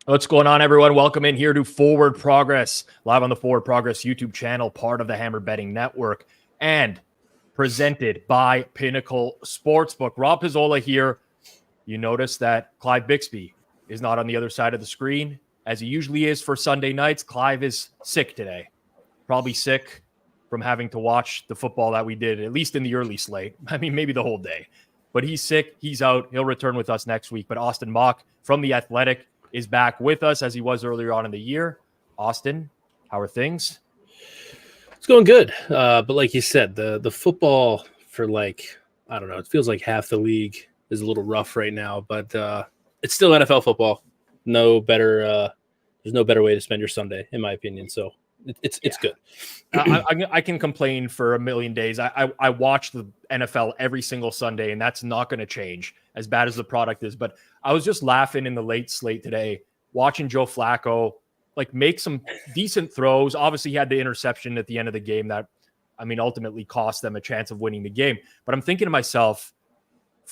What's going on, everyone? Welcome in here to Forward Progress, live on the Forward Progress YouTube channel, part of the Hammer Betting Network, and presented by Pinnacle Sportsbook. Rob Pizzola here. You notice that Clive Bixby is not on the other side of the screen, as he usually is for Sunday nights. Clive is sick today. Probably sick from having to watch the football that we did, at least in the early slate. I mean, maybe the whole day. But he's sick. He's out. He'll return with us next week. But Austin Mock from The Athletic is back with us as he was earlier on in the year. Austin, how are things? It's going good. But like you said, the football for I don't know, it feels like half the league is a little rough right now, but it's still NFL football. There's no better way to spend your Sunday, in my opinion. So it's good. I can complain for a million days. I watch the NFL every single Sunday, and that's not going to change as bad as the product is. But I was just laughing in the late slate today, watching Joe Flacco make some decent throws. Obviously, he had the interception at the end of the game that, ultimately cost them a chance of winning the game. But I'm thinking to myself,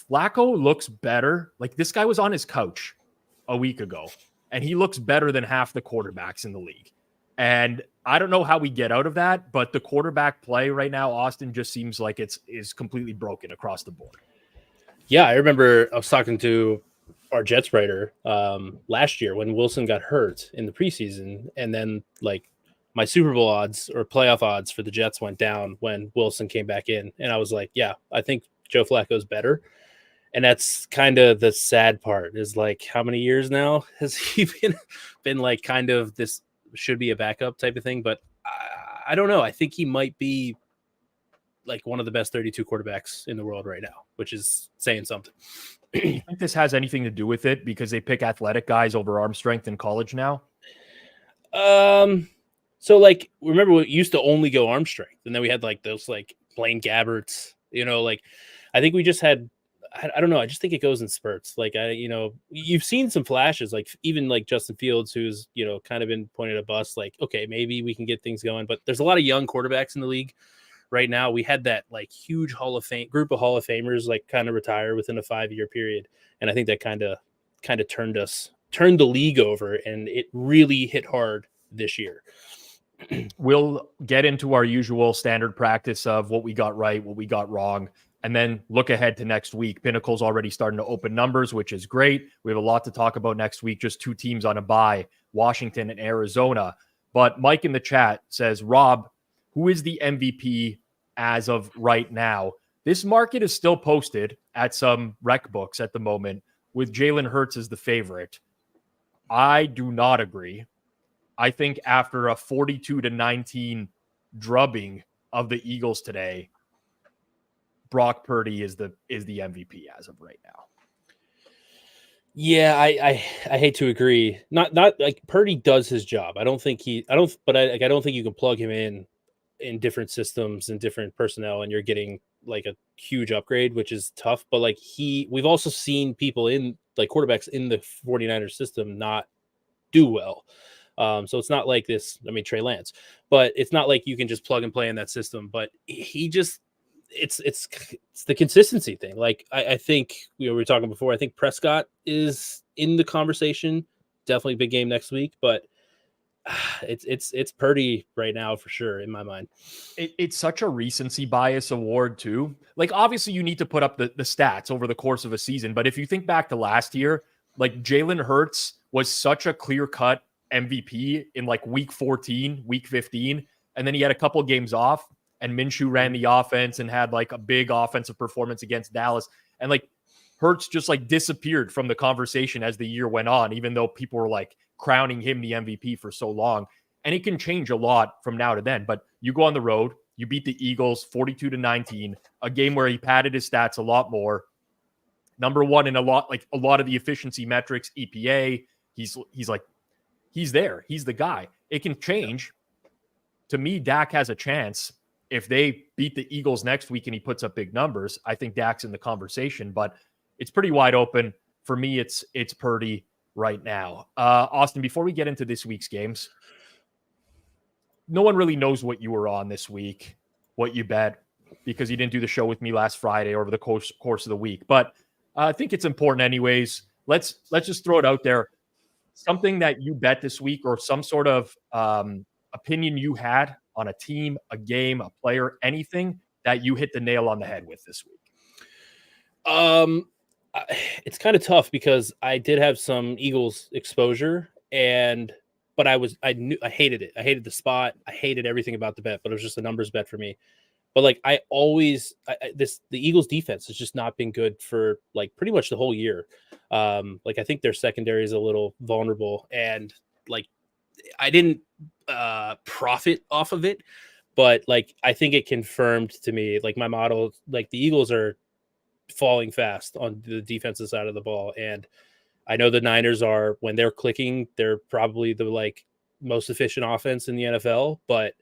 Flacco looks better. This guy was on his couch a week ago, and he looks better than half the quarterbacks in the league. And I don't know how we get out of that, but the quarterback play right now, Austin, just seems like is completely broken across the board. Yeah, I remember I was talking to our Jets writer last year when Wilson got hurt in the preseason, and then my Super Bowl odds or playoff odds for the Jets went down when Wilson came back in, and I was like, yeah, I think Joe Flacco's better. And that's kind of the sad part is how many years now has he been kind of this should be a backup type of thing, but I don't know. I think he might be one of the best 32 quarterbacks in the world right now, which is saying something. Do you think this has anything to do with it because they pick athletic guys over arm strength in college now? So remember we used to only go arm strength, and then we had those Blaine Gabberts, I think we just had, I don't know. I just think it goes in spurts. You've seen some flashes, even Justin Fields, who's, kind of been pointed a bust, okay, maybe we can get things going, but there's a lot of young quarterbacks in the league right now. We had that huge group of Hall of Famers, kind of retire within a 5-year period. And I think that kind of turned the league over, and it really hit hard this year. We'll get into our usual standard practice of what we got right, what we got wrong, and then look ahead to next week. Pinnacle's already starting to open numbers, which is great. We have a lot to talk about next week. Just 2 teams on a bye, Washington and Arizona. But Mike in the chat says, Rob, who is the MVP as of right now? This market is still posted at some rec books at the moment with Jalen Hurts as the favorite. I do not agree. I think after a 42-19 drubbing of the Eagles today, Brock Purdy is the MVP as of right now. Yeah, I hate to agree. Not Purdy does his job. I don't think you can plug him in different systems and different personnel and you're getting a huge upgrade, which is tough. But we've also seen people in quarterbacks in the 49ers system not do well. So it's not like this. Trey Lance, but it's not like you can just plug and play in that system. But he just, it's the consistency thing. I think we were talking before. I think Prescott is in the conversation. Definitely big game next week, but it's Purdy right now for sure in my mind. It's such a recency bias award too. Obviously you need to put up the stats over the course of a season, but if you think back to last year, Jalen Hurts was such a clear-cut MVP in week 14, week 15, and then he had a couple of games off, and Minshew ran the offense and had a big offensive performance against Dallas, and Hurts just disappeared from the conversation as the year went on, even though people were crowning him the MVP for so long. And it can change a lot from now to then, but you go on the road, you beat the Eagles 42-19, a game where he padded his stats a lot more. Number one in a lot of the efficiency metrics, EPA, he's there. He's the guy. It can change. To me, Dak has a chance. If they beat the Eagles next week and he puts up big numbers, I think Dak's in the conversation, but it's pretty wide open. For me, it's Purdy right now. Austin, before we get into this week's games, no one really knows what you were on this week, what you bet, because you didn't do the show with me last Friday over the course of the week. But I think it's important anyways. Let's just throw it out there. something that you bet this week or some sort of opinion you had on a team, a game, a player, anything that you hit the nail on the head with this week? It's kind of tough because I did have some Eagles exposure, but I knew I hated it. I hated the spot. I hated everything about the bet, but it was just a numbers bet for me. But like I always, the Eagles defense has just not been good for like pretty much the whole year. Like I think their secondary is a little vulnerable, and like I didn't profit off of it, but like I think it confirmed to me like my model, like the Eagles are falling fast on the defensive side of the ball, and I know the Niners are, when they're clicking, they're probably the like most efficient offense in the NFL, but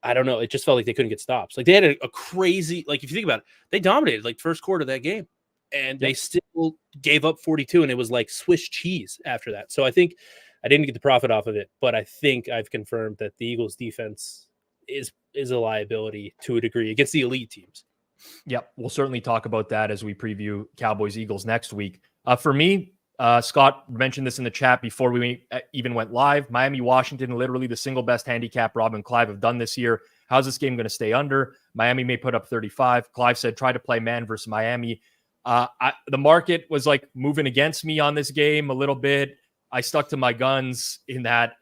I don't know. It just felt like they couldn't get stops. Like they had a crazy, like if you think about it, they dominated like first quarter of that game, and they still gave up 42, and it was like Swiss cheese after that. So I think I didn't get the profit off of it, but I think I've confirmed that the Eagles defense is a liability to a degree against the elite teams. Yep, we'll certainly talk about that as we preview Cowboys Eagles next week. For me, Scott mentioned this in the chat before we even went live. Miami, Washington, literally the single best handicap Rob and Clive have done this year. How's this game going to stay under? Miami may put up 35. Clive said, try to play man versus Miami. The market was like moving against me on this game a little bit. I stuck to my guns in that,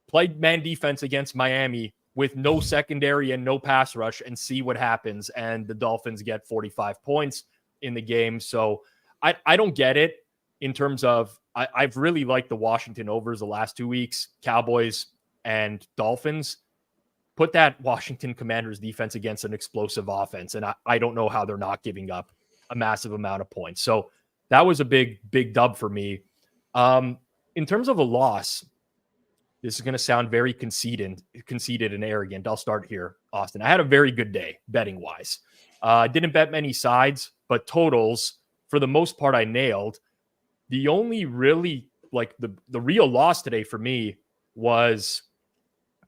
play man defense against Miami with no secondary and no pass rush and see what happens. And the Dolphins get 45 points in the game. So I don't get it. In terms of, I've really liked the Washington overs the last 2 weeks, Cowboys and Dolphins. Put that Washington Commanders defense against an explosive offense, and I don't know how they're not giving up a massive amount of points. So that was a big dub for me. In terms of a loss, this is going to sound very conceited and arrogant. I'll start here, Austin. I had a very good day betting-wise. I didn't bet many sides, but totals, for the most part, I nailed. The only really, like, the real loss today for me was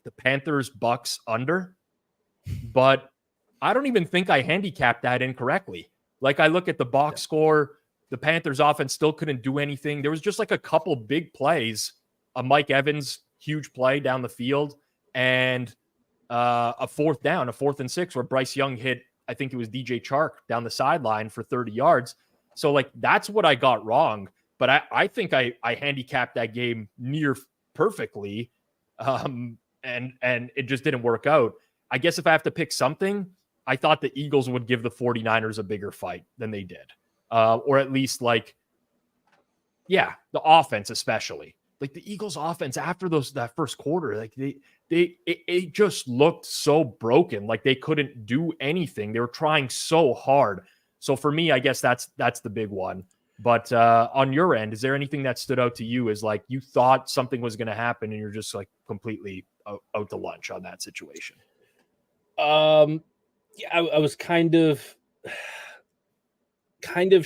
the Panthers Bucks under, but I don't even think I handicapped that incorrectly. Like, I look at the box score, the Panthers offense still couldn't do anything. There was just like a couple big plays, a Mike Evans huge play down the field, and a fourth and 6 where Bryce Young hit, I think it was DJ Chark down the sideline for 30 yards. So like, that's what I got wrong. But I think I handicapped that game near perfectly, and it just didn't work out. I guess if I have to pick something, I thought the Eagles would give the 49ers a bigger fight than they did. Or at least the offense especially. Like the Eagles offense after that first quarter, like it just looked so broken. Like they couldn't do anything. They were trying so hard. So for me, I guess that's the big one. But on your end, is there anything that stood out to you as like you thought something was going to happen and you're just like completely out to lunch on that situation? I was kind of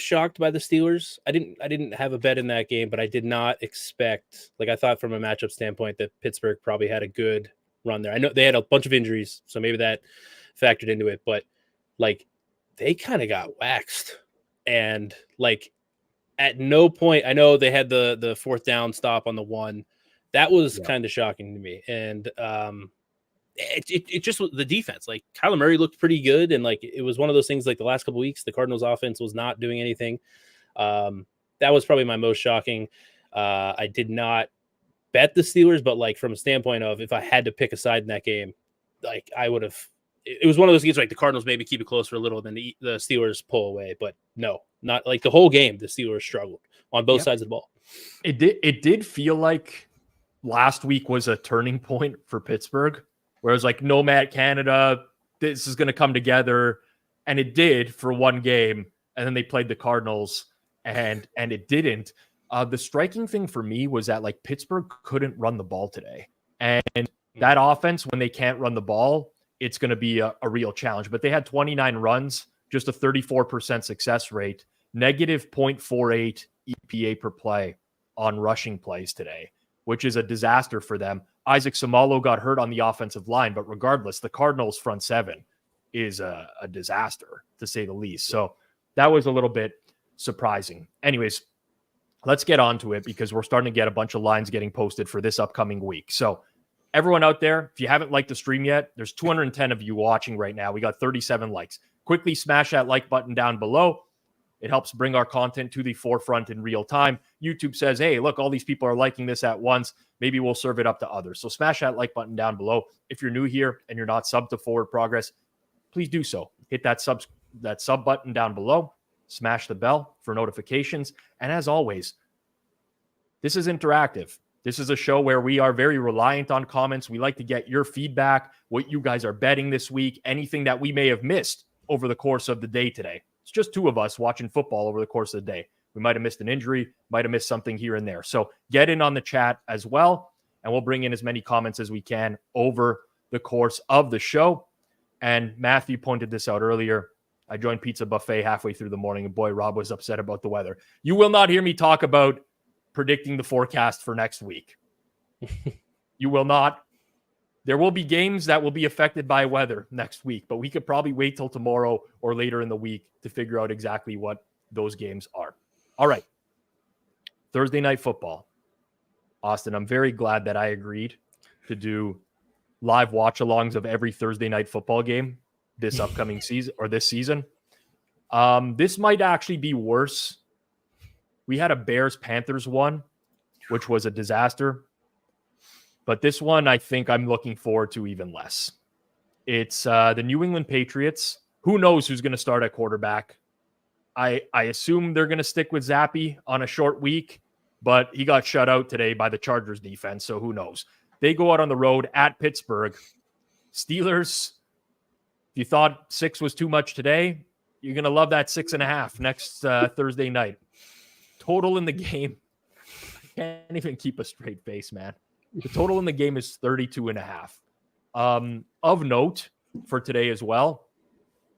shocked by the Steelers. I didn't have a bet in that game, but I did not expect, like I thought from a matchup standpoint that Pittsburgh probably had a good run there. I know they had a bunch of injuries, so maybe that factored into it, but like they kind of got waxed. And like at no point, I know they had the fourth down stop on the one. That was kind of shocking to me. And it just was the defense. Like Kyler Murray looked pretty good, and like it was one of those things. Like the last couple of weeks, the Cardinals' offense was not doing anything. That was probably my most shocking. I did not bet the Steelers, but like from a standpoint of if I had to pick a side in that game, like I would have. It was one of those games like the Cardinals maybe keep it close for a little, then the Steelers pull away. But no, not like the whole game. The Steelers struggled on both sides of the ball. It did feel like last week was a turning point for Pittsburgh, where it was like Nomad Canada, this is going to come together, and it did for one game, and then they played the Cardinals, and it didn't. The striking thing for me was that like Pittsburgh couldn't run the ball today, and that offense, when they can't run the ball, it's going to be a real challenge. But they had 29 runs, just a 34% success rate, negative 0.48 EPA per play on rushing plays today, which is a disaster for them. Isaac Samalo got hurt on the offensive line, but regardless, the Cardinals' front seven is a disaster, to say the least. So that was a little bit surprising. Anyways, let's get on to it because we're starting to get a bunch of lines getting posted for this upcoming week. So everyone out there, if you haven't liked the stream yet, there's 210 of you watching right now. We got 37 likes. Quickly smash that like button down below. It helps bring our content to the forefront in real time. YouTube says, hey, look, all these people are liking this at once. Maybe we'll serve it up to others. So smash that like button down below. If you're new here and you're not subbed to Forward Progress, please do so. Hit that sub button down below. Smash the bell for notifications. And as always, this is interactive. This is a show where we are very reliant on comments. We like to get your feedback, what you guys are betting this week, anything that we may have missed over the course of the day today. It's just two of us watching football over the course of the day. We might have missed an injury, might have missed something here and there. So get in on the chat as well, and we'll bring in as many comments as we can over the course of the show. And Matthew pointed this out earlier. I joined Pizza Buffet halfway through the morning, and boy, Rob was upset about the weather. You will not hear me talk about predicting the forecast for next week. You will not. There will be games that will be affected by weather next week, but we could probably wait till tomorrow or later in the week to figure out exactly what those games are. All right. Thursday night football. Austin, I'm very glad that I agreed to do live watch-alongs of every Thursday night football game this upcoming season or this season. This might actually be worse. We had a Bears-Panthers one, which was a disaster. But this one, I think I'm looking forward to even less. It's the New England Patriots. Who knows who's going to start at quarterback? I assume they're going to stick with Zappe on a short week, but he got shut out today by the Chargers defense, so who knows? They go out on the road at Pittsburgh. Steelers, if you thought 6 was too much today, you're going to love that 6.5 next Thursday night. Total in the game. I can't even keep a straight face, man. The total in the game is 32.5. Of note for today as well,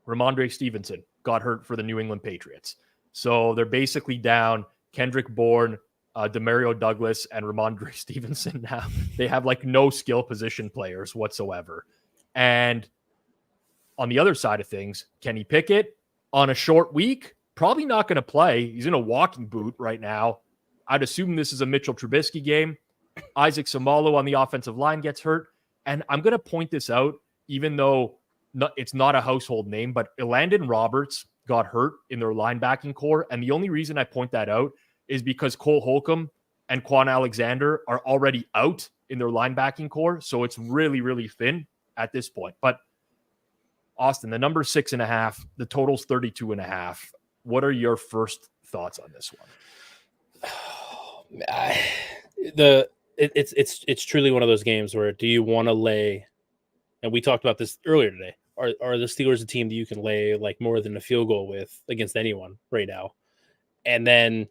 Ramondre Stevenson got hurt for the New England Patriots. So they're basically down Kendrick Bourne, Demario Douglas, and Ramondre Stevenson now. They have like no skill position players whatsoever. And on the other side of things, Kenny Pickett on a short week, probably not going to play. He's in a walking boot right now. I'd assume this is a Mitchell Trubisky game. Isaac Samalo on the offensive line gets hurt. And I'm going to point this out, even though it's not a household name, but Elandon Roberts got hurt in their linebacking core. And the only reason I point that out is because Cole Holcomb and Quan Alexander are already out in their linebacking core. So it's really, really thin at this point. But Austin, the number 6.5, the total's 32.5. What are your first thoughts on this one? It's truly one of those games where do you want to lay, and we talked about this earlier today, are the Steelers a team that you can lay like more than a field goal with against anyone right now? And then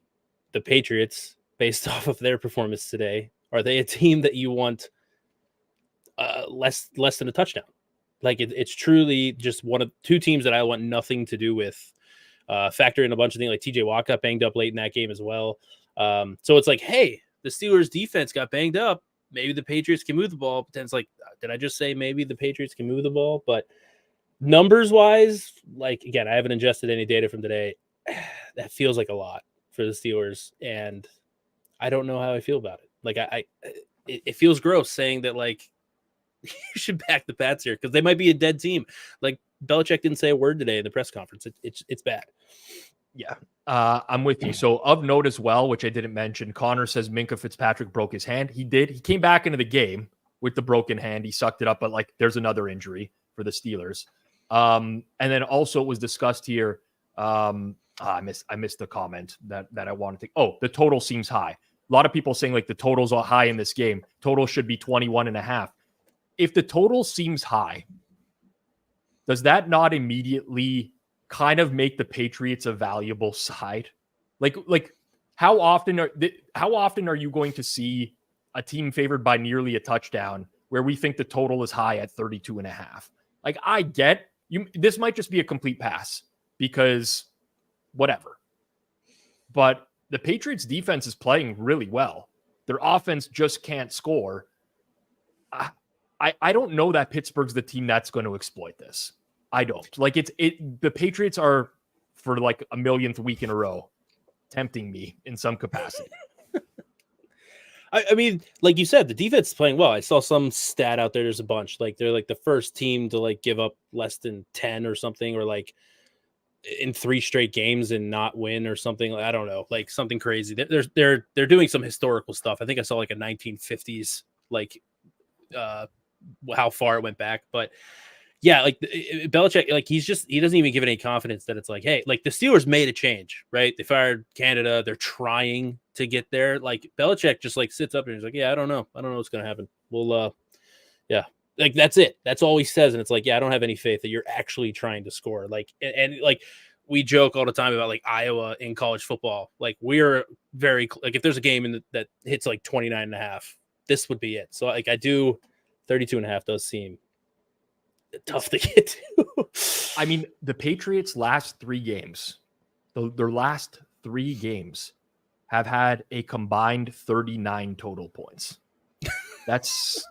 the Patriots, based off of their performance today, are they a team that you want less than a touchdown? Like it's truly just one of two teams that I want nothing to do with. Factor in a bunch of things like TJ Watt got banged up late in that game as well. So it's like, hey, the Steelers defense got banged up. Maybe the Patriots can move the ball. But then it's like, did I just say maybe the Patriots can move the ball? But numbers wise, like, again, I haven't ingested any data from today. That feels like a lot for the Steelers. And I don't know how I feel about it. Like it feels gross saying that, like, you should back the Pats here because they might be a dead team. Like Belichick didn't say a word today in the press conference. It's bad. Yeah, I'm with you. So of note as well, which I didn't mention, Connor says Minkah Fitzpatrick broke his hand. He did. He came back into the game with the broken hand. He sucked it up, but like there's another injury for the Steelers. And then also it was discussed here. I missed the comment that I wanted to. Oh, the total seems high. A lot of people saying like the totals are high in this game. Total should be 21.5. If the total seems high, does that not immediately kind of make the Patriots a valuable side? Like how often are you going to see a team favored by nearly a touchdown where we think the total is high at 32.5? Like I get you. This might just be a complete pass because whatever. But the Patriots defense is playing really well. Their offense just can't score. I don't know that Pittsburgh's the team that's going to exploit this. I don't. Like the Patriots are for like a millionth week in a row tempting me in some capacity. I mean, like you said, the defense is playing well. I saw some stat out there. There's a bunch. Like they're like the first team to like give up less than 10 or something, or like in 3 straight games and not win or something. I don't know, like something crazy. They're doing some historical stuff. I think I saw like a 1950s, like how far it went back. But yeah, like Belichick, like he doesn't even give it any confidence that it's like, hey, like the Steelers made a change, right? They fired Canada. They're trying to get there. Like Belichick just like sits up and he's like, yeah, I don't know what's going to happen. Well, yeah, like that's it. That's all he says. And it's like, yeah, I don't have any faith that you're actually trying to score. Like, and like we joke all the time about like Iowa in college football. Like we're very, like if there's a game that hits like 29.5, this would be it. So like I do 32.5 does seem tough to get to. I mean, the Patriots' last 3 games, their last 3 games have had a combined 39 total points. That's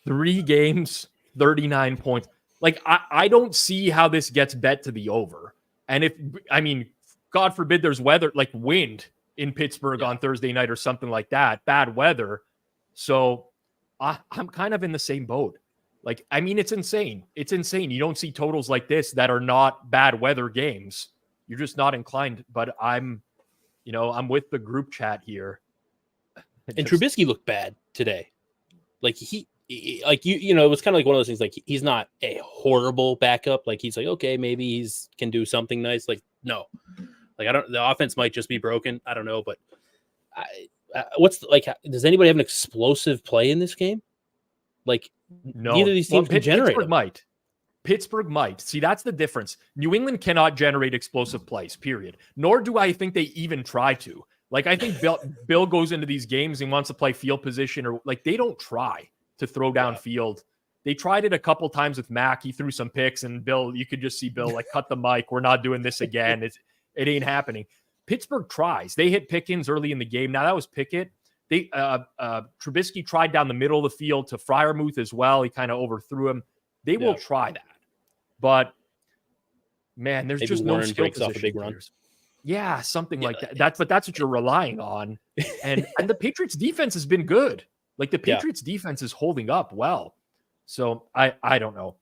3 games, 39 points. Like, I don't see how this gets bet to the over. And God forbid there's weather, like wind in Pittsburgh on Thursday night or something like that, bad weather. So I'm kind of in the same boat. Like, I mean, it's insane. It's insane. You don't see totals like this that are not bad weather games. You're just not inclined. But I'm with the group chat here. And Trubisky looked bad today. Like he like it was kind of like one of those things. Like he's not a horrible backup. Like he's like, okay, maybe he's can do something nice. Like no, like the offense might just be broken. I don't know, but does anybody have an explosive play in this game? Like no, neither of these teams can generate. Pittsburgh might. See, that's the difference. New England cannot generate explosive plays, period. Nor do I think they even try to. Like, I think Bill goes into these games and wants to play field position, or like they don't try to throw down field. They tried it a couple times with Mac. He threw some picks, and Bill, you could just see Bill like, cut the mic. We're not doing this again. It ain't happening. Pittsburgh tries. They hit Pickens early in the game. Now that was Pickett. They Trubisky tried down the middle of the field to Freiermuth as well. He kind of overthrew him. They will try that, but man, there's maybe just Warren no skill breaks position off a big players. run. Yeah, something like that. That's what you're relying on. And the Patriots defense has been good. Like the Patriots defense is holding up well. So I don't know.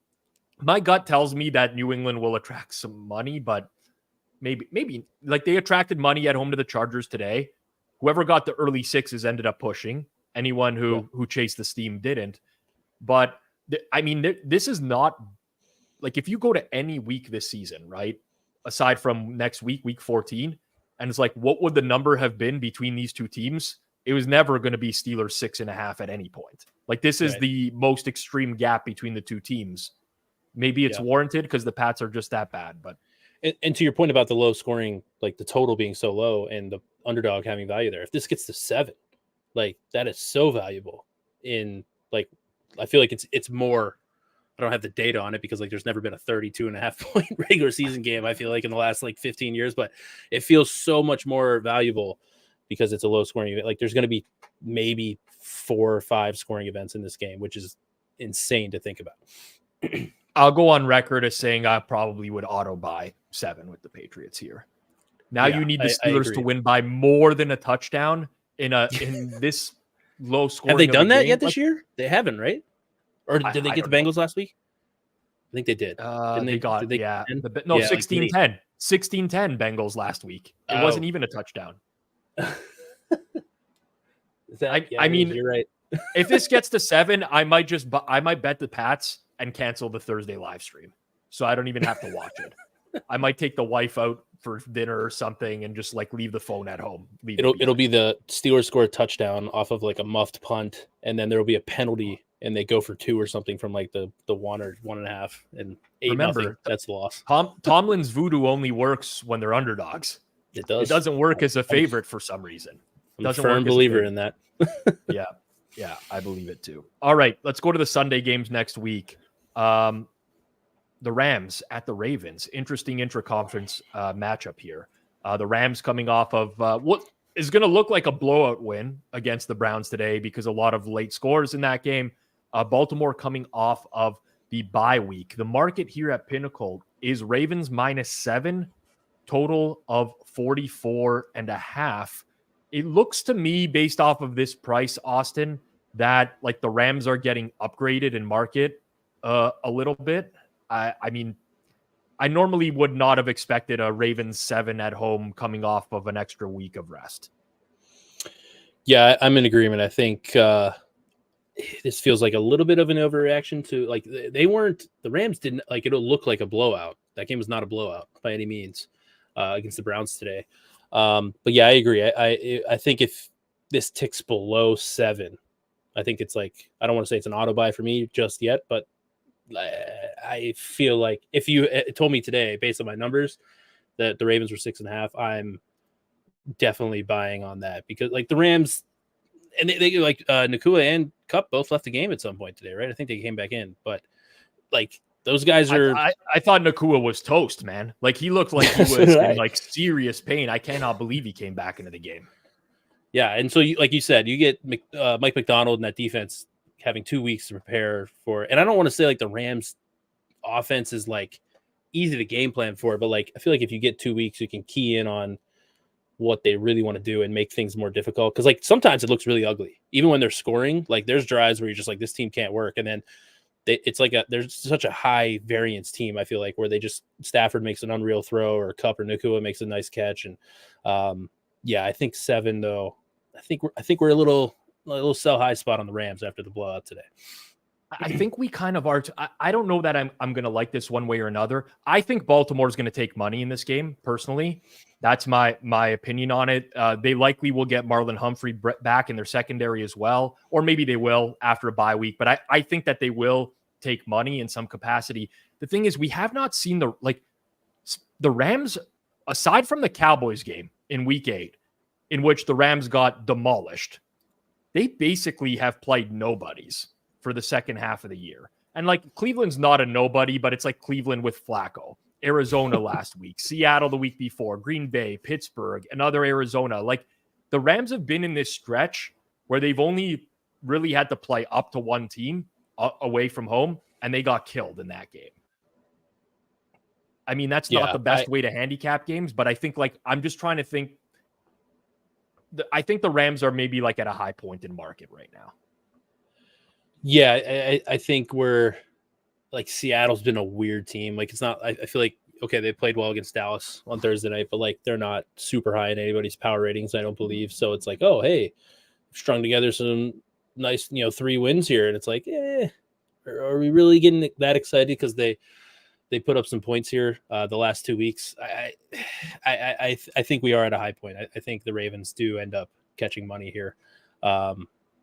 My gut tells me that New England will attract some money, but maybe like they attracted money at home to the Chargers today. Whoever got the early 6s ended up pushing. Anyone who chased the steam didn't. But this is not like if you go to any week this season, right? Aside from next week, week 14, and it's like, what would the number have been between these two teams? It was never going to be Steelers 6.5 at any point. Like this is the most extreme gap between the two teams. Maybe it's warranted because the Pats are just that bad. But and to your point about the low scoring, like the total being so low and the underdog having value there, if this gets to 7, like that is so valuable. In like, I feel like it's more. I don't have the data on it because like there's never been a 32.5 point regular season game. I feel like in the last like 15 years, but it feels so much more valuable because it's a low scoring event. Like there's going to be maybe 4 or 5 scoring events in this game, which is insane to think about. I'll go on record as saying I probably would auto buy 7 with the Patriots here. Now you need the Steelers to win by more than a touchdown in this low scoring. Have they done that yet this year? They haven't, right? Or did they get the Bengals last week? I think they did. They got 16-10. 16-10 Bengals last week. It wasn't even a touchdown. I mean, you're right. If this gets to 7, I might bet the Pats and cancel the Thursday live stream, so I don't even have to watch it. I might take the wife out for dinner or something and just like leave the phone at home. It'll be the Steelers score a touchdown off of like a muffed punt, and then there will be a penalty. And they go for 2 or something from like the 1 or 1.5 and 8. Remember, that's the loss. Tomlin's voodoo only works when they're underdogs. It does. It doesn't work as a favorite for some reason. I'm a firm believer in that. Yeah, I believe it too. All right, let's go to the Sunday games next week. The Rams at the Ravens. Interesting intra-conference matchup here. The Rams coming off of what is going to look like a blowout win against the Browns today because a lot of late scores in that game. Baltimore coming off of the bye week. The market here at Pinnacle is Ravens -7 total of 44.5. It looks to me, based off of this price, Austin, that like the Rams are getting upgraded in market a little bit. I mean, I normally would not have expected a Ravens 7 at home coming off of an extra week of rest. Yeah, I'm in agreement. I think this feels like a little bit of an overreaction to like the Rams didn't like it'll look like a blowout. That game was not a blowout by any means against the Browns today. But yeah, I agree. I think if this ticks below 7, I think it's like, I don't want to say it's an auto buy for me just yet, but I feel like if you told me today, based on my numbers, that the Ravens were 6.5, I'm definitely buying on that, because like the Rams and they like Nakua and Kupp both left the game at some point today, right? I think they came back in, but like those guys are. I thought Nakua was toast, man. Like he looked like he was in like serious pain. I cannot believe he came back into the game. Yeah, and so like you said, you get Mike McDonald and that defense having 2 weeks to prepare for. And I don't want to say like the Rams offense is like easy to game plan for, but like I feel like if you get 2 weeks, you can key in on what they really want to do and make things more difficult. Because like sometimes it looks really ugly, even when they're scoring. Like there's drives where you're just like, this team can't work, and then it's like there's such a high variance team. I feel like where they just Stafford makes an unreal throw, or Kupp or Nakua makes a nice catch, and yeah, I think 7 though. I think we're a little sell high spot on the Rams after the blowout today. I think we kind of are. I don't know that I'm going to like this one way or another. I think Baltimore is going to take money in this game. Personally, that's my opinion on it. They likely will get Marlon Humphrey back in their secondary as well, or maybe they will after a bye week. But I think that they will take money in some capacity. The thing is, we have not seen the Rams, aside from the Cowboys game in Week 8, in which the Rams got demolished. They basically have played nobodies for the second half of the year. And like Cleveland's not a nobody, but it's like Cleveland with Flacco. Arizona last week, Seattle the week before, Green Bay, Pittsburgh, another Arizona. Like the Rams have been in this stretch where they've only really had to play up to one team away from home, and they got killed in that game. I mean, that's not the best way to handicap games, but I think like I'm just trying to think. I think the Rams are maybe like at a high point in market right now. Yeah, I think we're like Seattle's been a weird team. Like it's not. I feel like okay, they played well against Dallas on Thursday night, but like they're not super high in anybody's power ratings, I don't believe. So it's like, oh hey, strung together some nice 3 wins here, and it's like, are we really getting that excited because they put up some points here the last 2 weeks? I think we are at a high point. I think the Ravens do end up catching money here.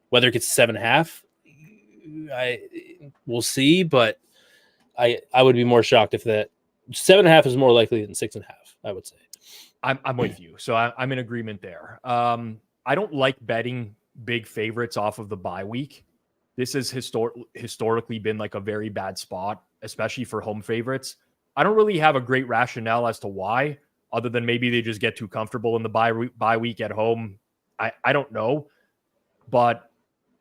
Whether it gets 7.5, we'll see. But I would be more shocked if that 7.5 is more likely than 6.5. I would say. I'm with you. So I'm in agreement there. I don't like betting big favorites off of the bye week. This has historically been like a very bad spot, especially for home favorites. I don't really have a great rationale as to why, other than maybe they just get too comfortable in the bye week at home. I don't know, but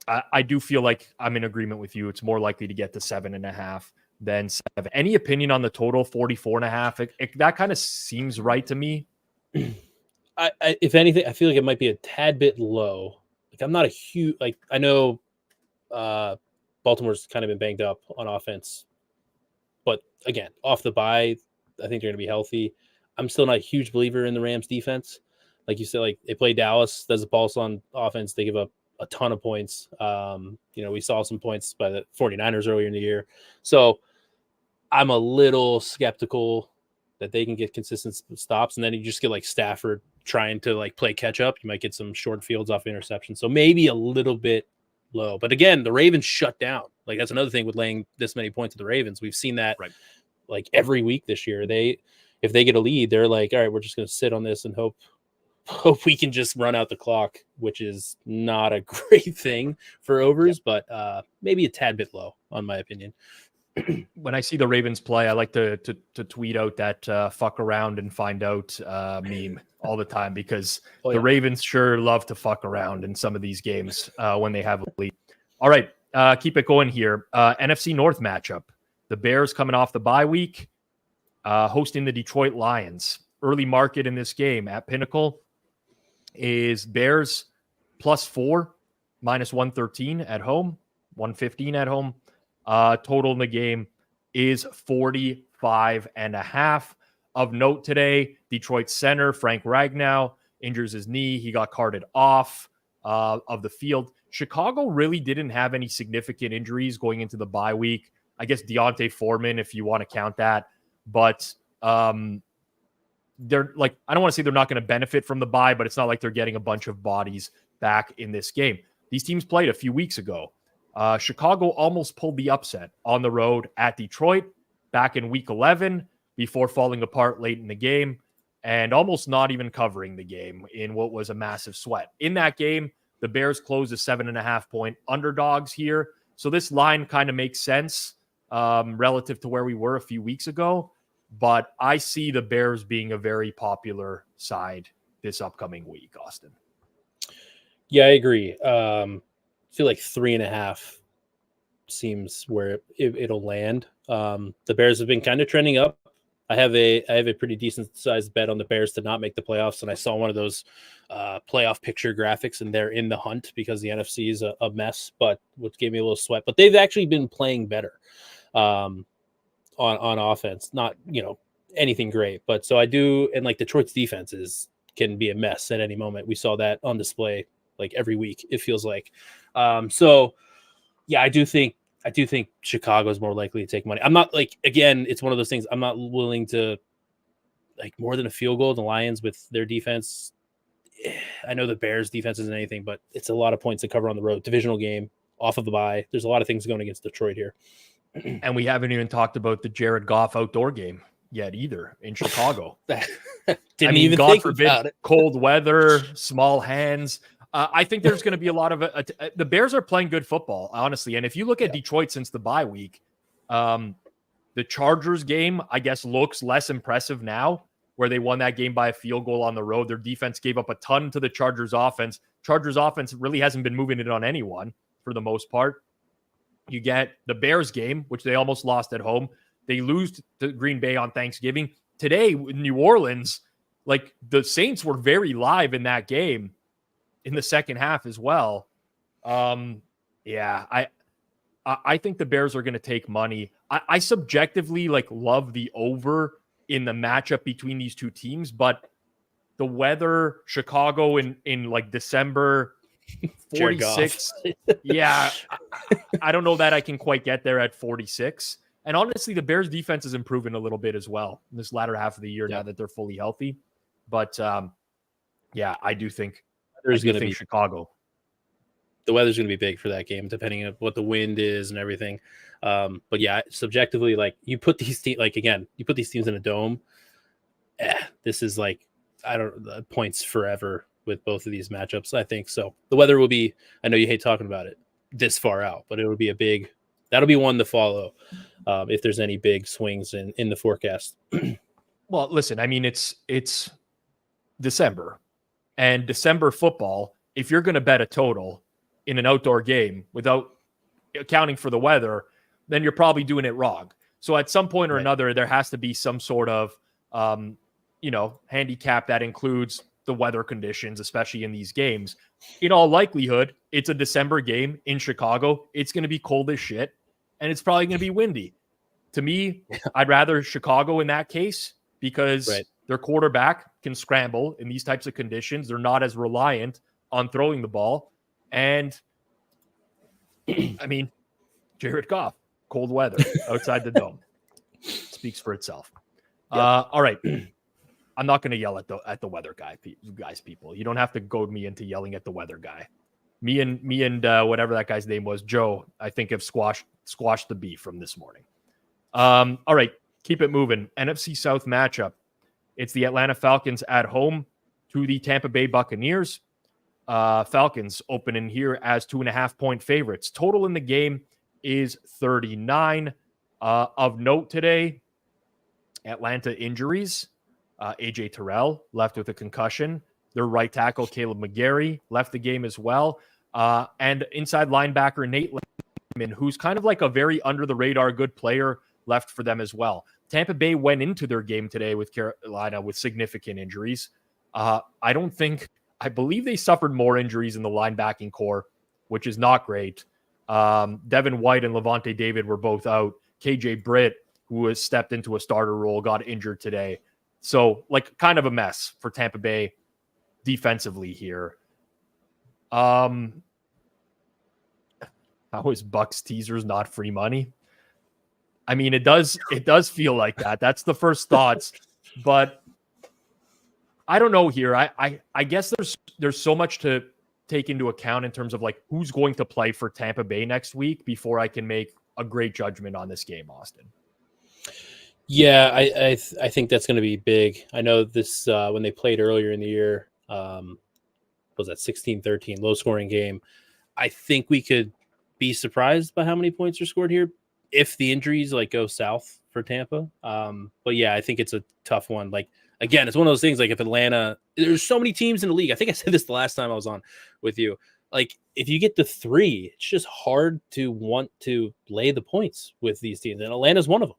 I do feel like I'm in agreement with you. It's more likely to get to 7.5 than 7. Any opinion on the total 44.5? That kind of seems right to me. If anything, I feel like it might be a tad bit low. Like I'm not a huge I know Baltimore's kind of been banged up on offense, but again, off the bye, I think they're going to be healthy. I'm still not a huge believer in the Rams defense. Like you said, like they play Dallas, there's a pulse on offense. They give up a ton of points. We saw some points by the 49ers earlier in the year. So I'm a little skeptical that they can get consistent stops. And then you just get like Stafford trying to like play catch up. You might get some short fields off interception. So maybe a little bit low. But again, the Ravens shut down. Like that's another thing with laying this many points to the Ravens. We've seen that like every week this year. If they get a lead, they're like, all right, we're just going to sit on this and hope we can just run out the clock, which is not a great thing for overs, but maybe a tad bit low, on my opinion. When I see the Ravens play, I like to tweet out that fuck around and find out meme all the time, because the Ravens sure love to fuck around in some of these games when they have a lead. All right, keep it going here. NFC North matchup. The Bears coming off the bye week, hosting the Detroit Lions. early market in this game at Pinnacle is Bears +4, -113 at home, 115 at home. Total in the game is 45.5. Of note today, Detroit center Frank Ragnow injures his knee. He got carted off of the field. Chicago really didn't have any significant injuries going into the bye week. I guess Deontay Foreman, if you want to count that. But they're like, I don't want to say they're not going to benefit from the bye, but it's not like they're getting a bunch of bodies back in this game. These teams played a few weeks ago. Chicago almost pulled the upset on the road at Detroit back in week 11 before falling apart late in the game and almost not even covering the game in what was a massive sweat. In that game, the Bears closed as 7.5-point underdogs here. So this line kind of makes sense relative to where we were a few weeks ago. But I see the Bears being a very popular side this upcoming week, Austin. Yeah, I agree. Feel like 3.5 seems where it'll land. The Bears have been kind of trending up. I have a pretty decent sized bet on the Bears to not make the playoffs, and I saw one of those playoff picture graphics, and they're in the hunt because the NFC is a mess, but which gave me a little sweat. But they've actually been playing better on offense. Not anything great, but so I do. And like Detroit's defenses can be a mess at any moment. We saw that on display like every week. It feels like. So yeah, I do think Chicago is more likely to take money. I'm not like, again, it's one of those things. I'm not willing to like more than a field goal. The Lions with their defense. I know the Bears defense isn't anything, but it's a lot of points to cover on the road. Divisional game off of the bye. There's a lot of things going against Detroit here. And we haven't even talked about the Jared Goff outdoor game yet either in Chicago. Didn't even God think forbid, about it. Cold weather, small hands. I think there's going to be a lot of the Bears are playing good football, honestly. And if you look at Detroit since the bye week, the Chargers game, I guess, looks less impressive now, where they won that game by a field goal on the road. Their defense gave up a ton to the Chargers offense. Chargers offense really hasn't been moving it on anyone for the most part. You get the Bears game, which they almost lost at home. They lose to Green Bay on Thanksgiving. Today, in New Orleans, like the Saints were very live in that game in the second half as well. I think the Bears are going to take money. I subjectively love the over in the matchup between these two teams, but the weather, Chicago in like December 46. Yeah. I don't know that I can quite get there at 46. And honestly, the Bears defense is improving a little bit as well in this latter half of the year now that they're fully healthy. But I do think there's going to be Chicago. The weather's going to be big for that game, depending on what the wind is and everything. But yeah, subjectively, like you put these teams, you put these teams in a dome. This is like, points forever with both of these matchups, I think. So the weather will be, I know you hate talking about it this far out, but it will be that'll be one to follow if there's any big swings in the forecast. Well, listen, I mean, it's December and December football. If you're going to bet a total in an outdoor game without accounting for the weather, then you're probably doing it wrong. So at some point or another, there has to be some sort of, handicap that includes the weather conditions, especially in these games. In all likelihood, it's a December game in Chicago. It's going to be cold as shit, and it's probably going to be windy. To me, I'd rather Chicago in that case because their quarterback can scramble in these types of conditions. They're not as reliant on throwing the ball. And, I mean, Jared Goff, cold weather outside the dome. Speaks for itself. All right. I'm not going to yell at the weather guy, people. You don't have to goad me into yelling at the weather guy. Me and whatever that guy's name was, Joe, I think have squashed the beef from this morning. All right, keep it moving. NFC South matchup. It's the Atlanta Falcons at home to the Tampa Bay Buccaneers. Falcons opening here as 2.5-point favorites. Total in the game is 39. Of note today, Atlanta injuries. AJ Terrell left with a concussion. Their right tackle, Caleb McGarry, left the game as well. And inside linebacker, Nate Landman, who's kind of like a very under-the-radar good player left for them as well. Tampa Bay went into their game today with Carolina with significant injuries. I believe they suffered more injuries in the linebacking core, which is not great. Devin White and Levante David were both out. KJ Britt, who has stepped into a starter role, got injured today. So, like, kind of a mess for Tampa Bay defensively here. How is Bucks teasers not free money? I mean, it does feel like that. That's the first thoughts, but I don't know here. I guess there's so much to take into account in terms of like who's going to play for Tampa Bay next week before I can make a great judgment on this game, Austin. Yeah, I think that's going to be big. I know this when they played earlier in the year, was that 16-13 low scoring game. I think we could be surprised by how many points are scored here if the injuries like go south for Tampa. But yeah, I think it's a tough one. Like, again, it's one of those things like if Atlanta, there's so many teams in the league. I think I said this the last time I was on with you. Like, if you get to 3, it's just hard to want to lay the points with these teams, and Atlanta's one of them.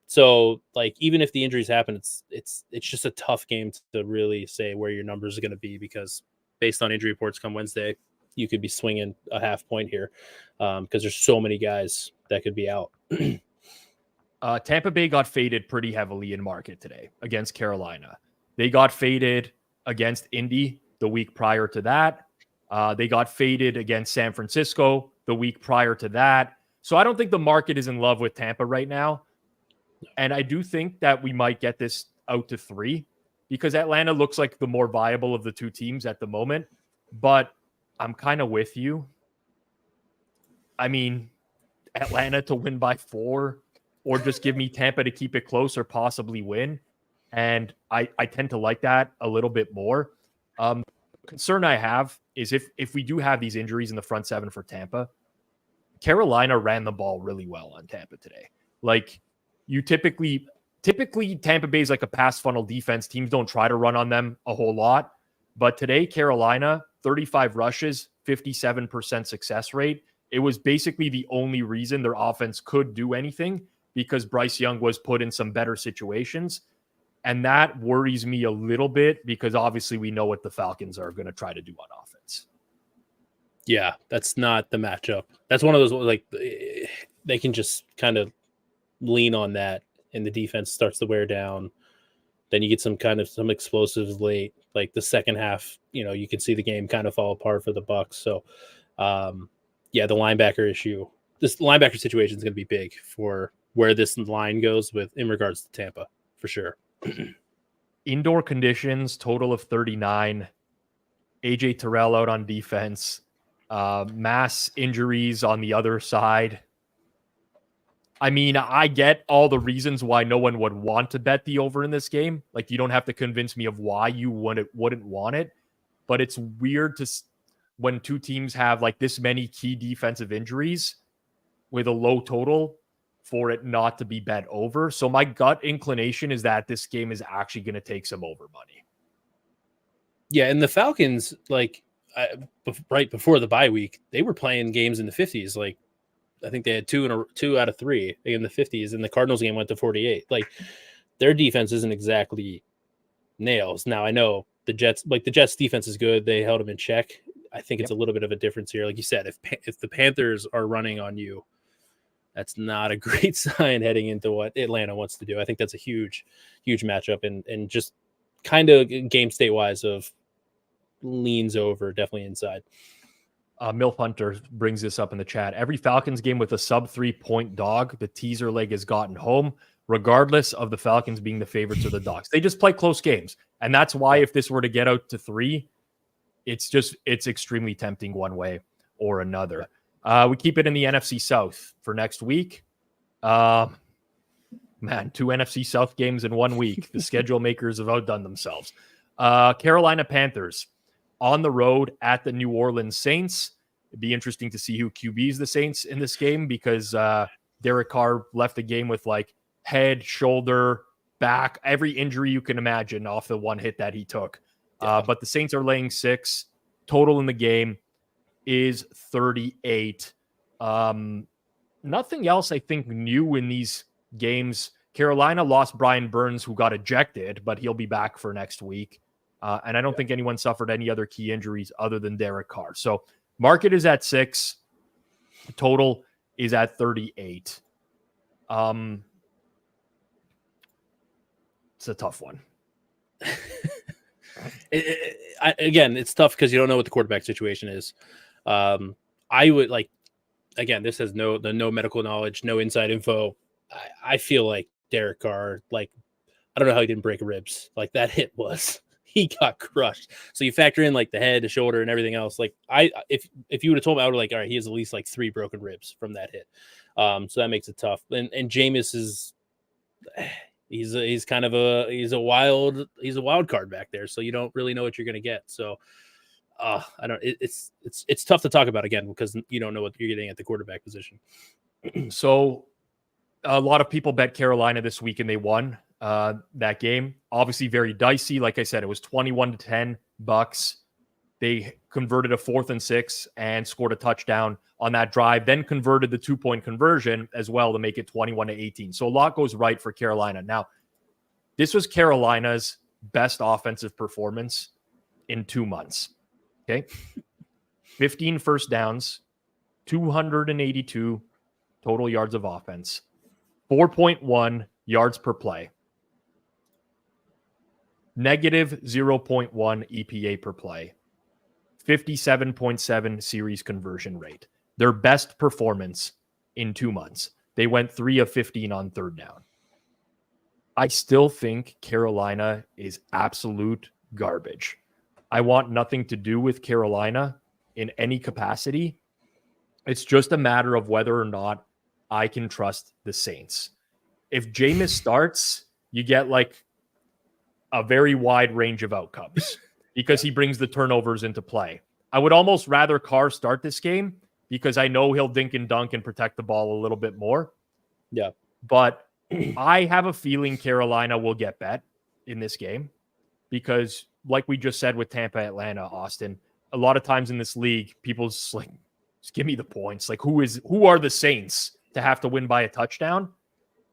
So like, even if the injuries happen, it's just a tough game to really say where your numbers are going to be, because based on injury reports come Wednesday, you could be swinging a half point here because there's so many guys that could be out. Tampa Bay got faded pretty heavily in market today against Carolina. They got faded against Indy the week prior to that. They got faded against San Francisco the week prior to that. So I don't think the market is in love with Tampa right now. And I do think that we might get this out to 3 because Atlanta looks like the more viable of the two teams at the moment. But I'm kind of with you. I mean, Atlanta to win by 4 or just give me Tampa to keep it close or possibly win. And I tend to like that a little bit more. Concern I have is if we do have these injuries in the front 7 for Tampa, Carolina ran the ball really well on Tampa today. Like, you typically Tampa Bay is like a pass funnel defense. Teams don't try to run on them a whole lot. But today, Carolina, 35 rushes, 57% success rate. It was basically the only reason their offense could do anything, because Bryce Young was put in some better situations. And that worries me a little bit because obviously we know what the Falcons are going to try to do on offense. Yeah, that's not the matchup. That's one of those, like, they can just kind of lean on that and the defense starts to wear down. Then you get some explosives late, like the second half, you can see the game kind of fall apart for the Bucks. So yeah, the linebacker situation is going to be big for where this line goes in regards to Tampa, for sure. Indoor conditions, total of 39. AJ Terrell out on defense. Mass injuries on the other side. I mean, I get all the reasons why no one would want to bet the over in this game. Like, you don't have to convince me of why you wouldn't want it. But it's weird when two teams have like this many key defensive injuries with a low total for it not to be bet over. So my gut inclination is that this game is actually going to take some over money. Yeah, and the Falcons, like, right before the bye week, they were playing games in the 50s. Like, I think they had 2 out of 3 in the 50s, and the Cardinals game went to 48. Like, their defense isn't exactly nails. Now, I know the Jets defense is good. They held them in check. I think it's a little bit of a difference here. Like you said, if the Panthers are running on you, that's not a great sign heading into what Atlanta wants to do. I think that's a huge, huge matchup, and just kind of game state wise of leans over, definitely inside. Milf Hunter brings this up in the chat. Every Falcons game with a sub 3-point dog, the teaser leg has gotten home, regardless of the Falcons being the favorites or the dogs. They just play close games. And that's why if this were to get out to 3, it's extremely tempting one way or another. We keep it in the NFC South for next week. Man, 2 NFC South games in 1 week. The schedule makers have outdone themselves. Carolina Panthers on the road at the New Orleans Saints. It'd be interesting to see who QBs the Saints in this game, because Derek Carr left the game with like head, shoulder, back, every injury you can imagine off the one hit that he took. But the Saints are laying 6. Total in the game is 38. nothing else I think new in these games. Carolina lost Brian Burns, who got ejected, but he'll be back for next week. And I don't think anyone suffered any other key injuries other than Derek Carr. So market is at 6. Total is at 38. It's a tough one. Again, it's tough because you don't know what the quarterback situation is. I would like, again, this has no medical knowledge, no inside info. I feel like Derek Carr, like, I don't know how he didn't break ribs. Like, that hit was, he got crushed. So you factor in like the head, the shoulder, and everything else. Like, if you would have told me, I would have like, all right, he has at least like 3 broken ribs from that hit. So that makes it tough. And Jameis is, he's kind of a wild card back there. So you don't really know what you're going to get. So I don't, it's tough to talk about again, because you don't know what you're getting at the quarterback position. So a lot of people bet Carolina this week and they won that game. Obviously very dicey. Like I said, it was 21-10 Bucks. They converted a 4th and 6 and scored a touchdown on that drive, then converted the 2-point conversion as well to make it 21-18. So a lot goes right for Carolina. Now, this was Carolina's best offensive performance in 2 months. Okay. 15 first downs, 282 total yards of offense, 4.1 yards per play, negative 0.1 EPA per play, 57.7 series conversion rate. Their best performance in 2 months. They went 3 of 15 on third down. I still think Carolina is absolute garbage. I want nothing to do with Carolina in any capacity. It's just a matter of whether or not I can trust the Saints. If Jameis starts, you get like a very wide range of outcomes because he brings the turnovers into play. I would almost rather Carr start this game because I know he'll dink and dunk and protect the ball a little bit more. Yeah. But I have a feeling Carolina will get bet in this game because, like we just said with Tampa, Atlanta, Austin, a lot of times in this league, people just like, just give me the points. Like, who are the Saints to have to win by a touchdown?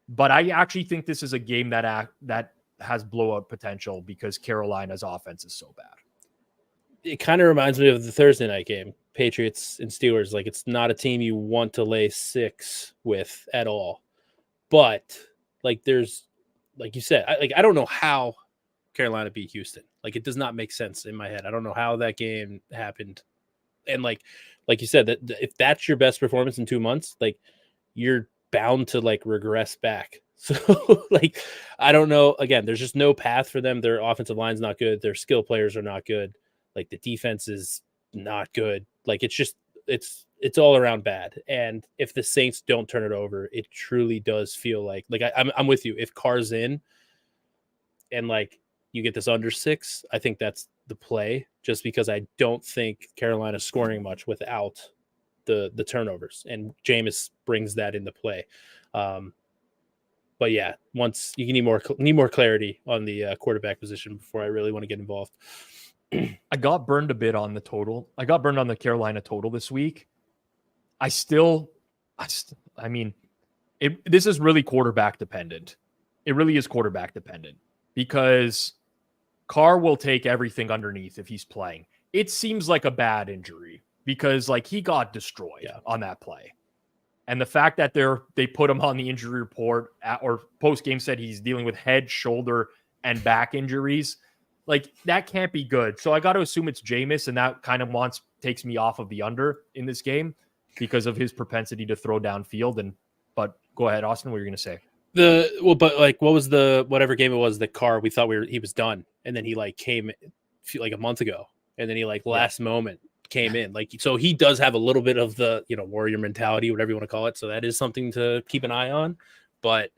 But I actually think this is a game that has blowout potential because Carolina's offense is so bad. It kind of reminds me of the Thursday night game, Patriots and Steelers. Like, it's not a team you want to lay 6 with at all. But like, there's, like you said, I don't know how Carolina beat Houston. Like, it does not make sense in my head. I don't know how that game happened. And like you said, that if that's your best performance in 2 months, like, you're bound to like regress back. So like, I don't know. Again, there's just no path for them. Their offensive line's not good. Their skill players are not good. Like, the defense is not good. Like, it's just, it's all around bad. And if the Saints don't turn it over, it truly does feel like I'm with you. If Carr's in and like you get this under 6, I think that's the play, just because I don't think Carolina's scoring much without the turnovers, and Jameis brings that into play. But yeah, once you need more clarity on the quarterback position before I really want to get involved. I got burned a bit on the total. I got burned on the Carolina total this week. This is really quarterback dependent. It really is quarterback dependent because Carr will take everything underneath if he's playing. It seems like a bad injury because like he got destroyed on that play. And the fact that they put him on the injury report or post-game said he's dealing with head, shoulder, and back injuries, like that can't be good. So I got to assume it's Jameis, and that kind of takes me off of the under in this game because of his propensity to throw downfield. But go ahead, Austin, what are you going to say? But like, what was whatever game it was, the Carr, we thought he was done. And then he like came like a month ago. And then he like last moment came in. Like, so he does have a little bit of the, warrior mentality, whatever you want to call it. So that is something to keep an eye on. But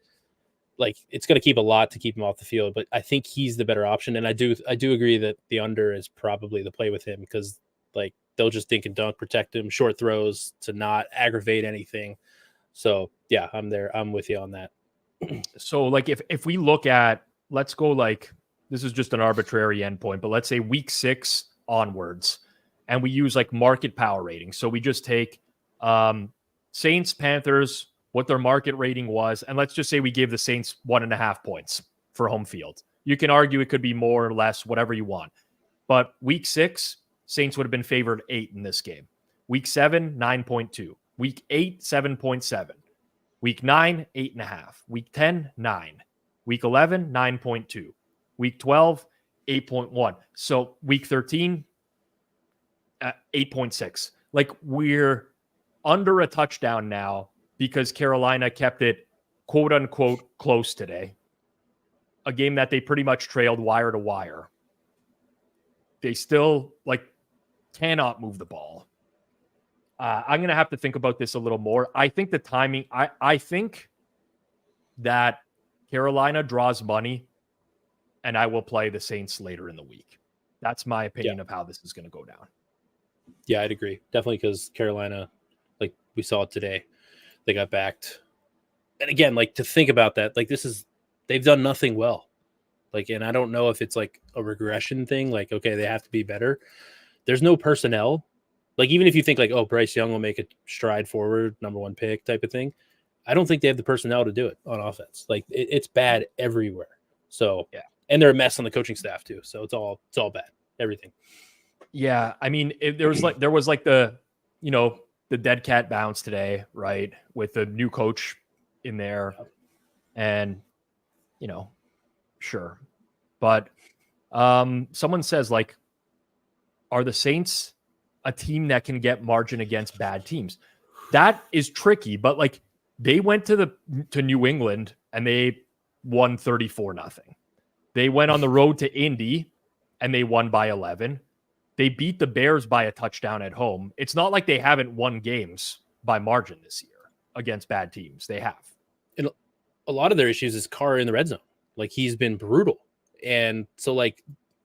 like, it's going to keep a lot to keep him off the field. But I think he's the better option. And I do agree that the under is probably the play with him because like they'll just dink and dunk, protect him, short throws to not aggravate anything. So yeah, I'm there. I'm with you on that. So like if we look at, let's go like, this is just an arbitrary endpoint, but let's say week 6 onwards, and we use like market power rating. So we just take Saints, Panthers, what their market rating was, and let's just say we gave the Saints 1.5 points for home field. You can argue it could be more or less, whatever you want. But week 6, Saints would have been favored 8 in this game. Week 7, 9.2. Week 8, 7.7. Week 9, 8.5. Week 10, 9. Week 11, 9.2. Week 12, 8.1. So week 13, 8.6. Like, we're under a touchdown now because Carolina kept it quote unquote close today. A game that they pretty much trailed wire to wire. They still cannot move the ball. I'm going to have to think about this a little more. I think the timing, I think that Carolina draws money and I will play the Saints later in the week. That's my opinion of how this is going to go down. Yeah, I'd agree. Definitely, because Carolina, like we saw it today, they got backed. And again, to think about that, they've done nothing well. And I don't know if it's a regression thing. Okay, they have to be better. There's no personnel. Even if you think Bryce Young will make a stride forward, number 1 pick type of thing, I don't think they have the personnel to do it on offense. It's bad everywhere. So yeah, and they're a mess on the coaching staff too. So it's all bad, everything. Yeah, I mean, there was the dead cat bounce today, right, with the new coach in there, and sure, but someone says are the Saints a team that can get margin against bad teams? That is tricky, but they went to New England and they won 34-0. They went on the road to Indy and they won by 11. They beat the Bears by a touchdown at home. It's not like they haven't won games by margin this year against bad teams. They have. And a lot of their issues is Carr in the red zone. He's been brutal. And so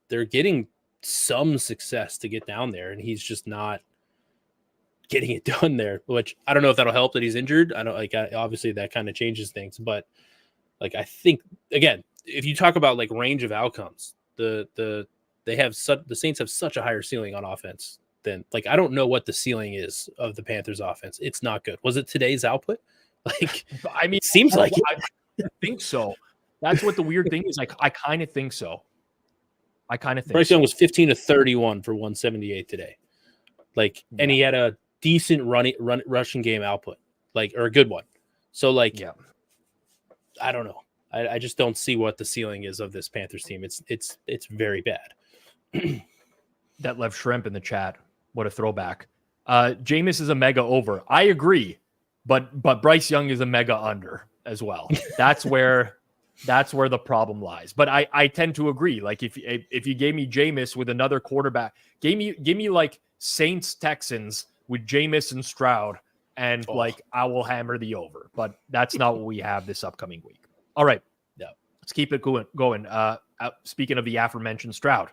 they're getting some success to get down there, and he's just not getting it done there, which I don't know if that'll help that he's injured. I don't obviously that kind of changes things, but I think again, if you talk about range of outcomes, the Saints have such a higher ceiling on offense than I don't know what the ceiling is of the Panthers offense. It's not good. Was it today's output? I mean, it seems like I think so. That's what the weird thing is. I kind of think so. Bryce Young was 15 to 31 for 178 today. And he had a decent rushing game output, or a good one. So I don't know. I just don't see what the ceiling is of this Panthers team. It's very bad. That left shrimp in the chat. What a throwback. Jameis is a mega over. I agree, but Bryce Young is a mega under as well. That's where the problem lies. But I tend to agree. If you gave me Jameis with another quarterback, give me Saints Texans with Jameis and Stroud, and I will hammer the over. But that's not what we have this upcoming week. All right. Yeah. Let's keep it going. Speaking of the aforementioned Stroud,